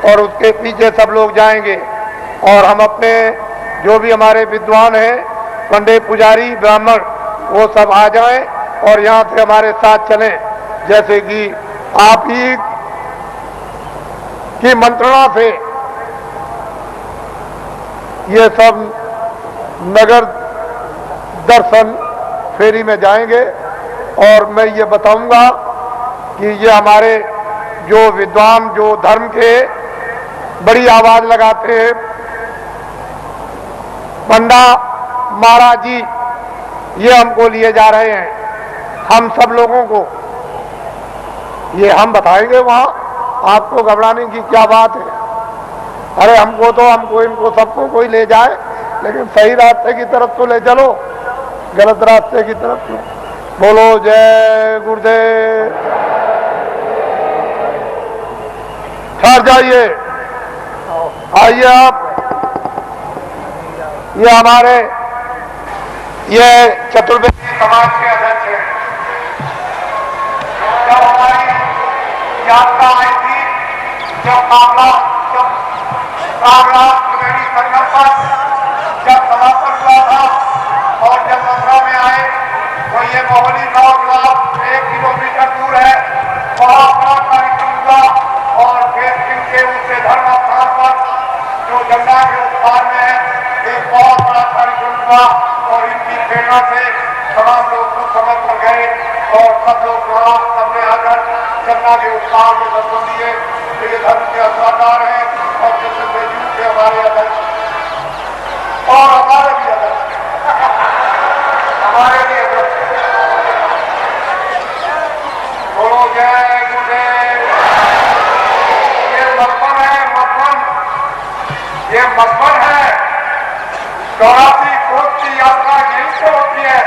और उसके पीछे सब लोग जाएंगे और हम अपने जो भी हमारे विद्वान हैं, पंडित, पुजारी, ब्राह्मण, वो सब आ जाएं और यहाँ से हमारे साथ चलें। जैसे कि आप ही की मंत्रणा से ये सब नगर दर्शन फेरी में जाएंगे और मैं ये बताऊंगा कि ये हमारे जो विद्वान, जो धर्म के बड़ी आवाज लगाते हैं, पंडा महाराज जी, ये हमको लिए जा रहे हैं, हम सब लोगों को ये हम बताएंगे वहां, आपको घबराने की क्या बात है। अरे हमको तो, हमको, इनको, सबको कोई ले जाए, लेकिन सही रास्ते की तरफ तो ले चलो, गलत रास्ते की तरफ नहीं। बोलो जय गुरुदेव। ठहर जाइए, आइए आप। ये हमारे ये चतुर्वेदी समाज के अध्यक्ष हैं। जब हमारी यात्रा आई थी, जब त्रिवेणी संगम पर जब समापन हुआ था और जब मथुरा में आए तो ये मोहली गांव जो 1 किलोमीटर दूर है, बहुत बड़ा कार्यक्रम हुआ और फिर इनके उनके धर्म स्थान पर जो गंगा के उस पार में है, एक बहुत बड़ा कार्यक्रम हुआ और इनकी प्रेरणा से तमाम लोग उस समय पर गए और सब लोग वहां सामने आकर गंगा के उस पार में दर्शन दिए। ये धर्म के अवतार हैं और चतुर्वेदी के हमारे अध्यक्ष और हमारे भी अध्यक्ष, हमारे भी अध्यक्ष। बोलो जय गुरुदेव। ये मधुबन है, मधुबन, ये मधुबन है। 84 कोस की यात्रा यहीं से होती है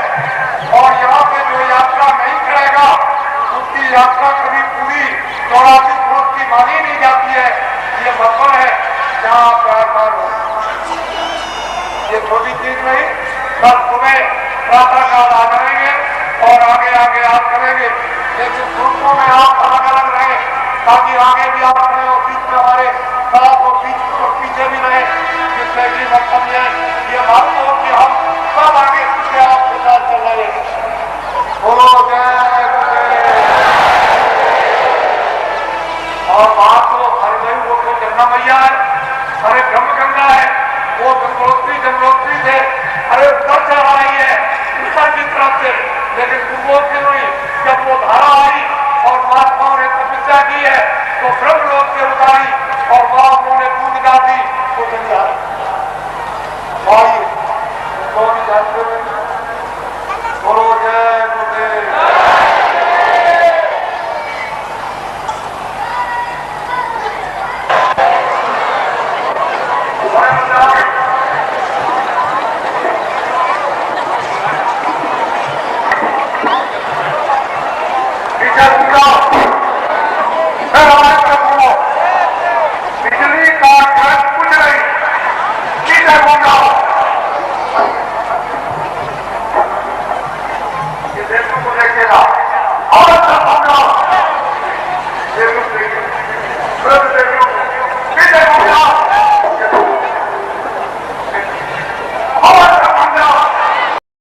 और यहाँ पे जो यात्रा नहीं करेगा उसकी यात्रा कभी पूरी 84 कोस की मानी नहीं जाती है। ये मधुबन है जहाँ आप प्रार्थना हो। ये छोटी चीज नहीं, कल सुबह प्रातः काल आ जाएंगे और आगे आगे आप करेंगे, लेकिन ग्रुपों में आप अलग अलग रहे ताकि आगे भी आप रहे और बीच में हमारे साथ और पीछे भी रहे, जिससे कि मतलब ये मालूम हो कि हम सब आगे पीछे आपके साथ चल रहे हैं। बोलो जय गुरुदेव। और वहां तो हरिदेव वो तो गंगा मैया है, अरे ब्रह्म गंगा है, वो गंगोत्री थे, अरे उधर चल रही है उत्तर की तरफ से, लेकिन पूर्वों से नहीं। जब वो धारा आई और महात्माओं ने तपस्या की है तो ब्रह्म लोक से उतारी और मां उन्होंने दूध डाल दी वो जंजाल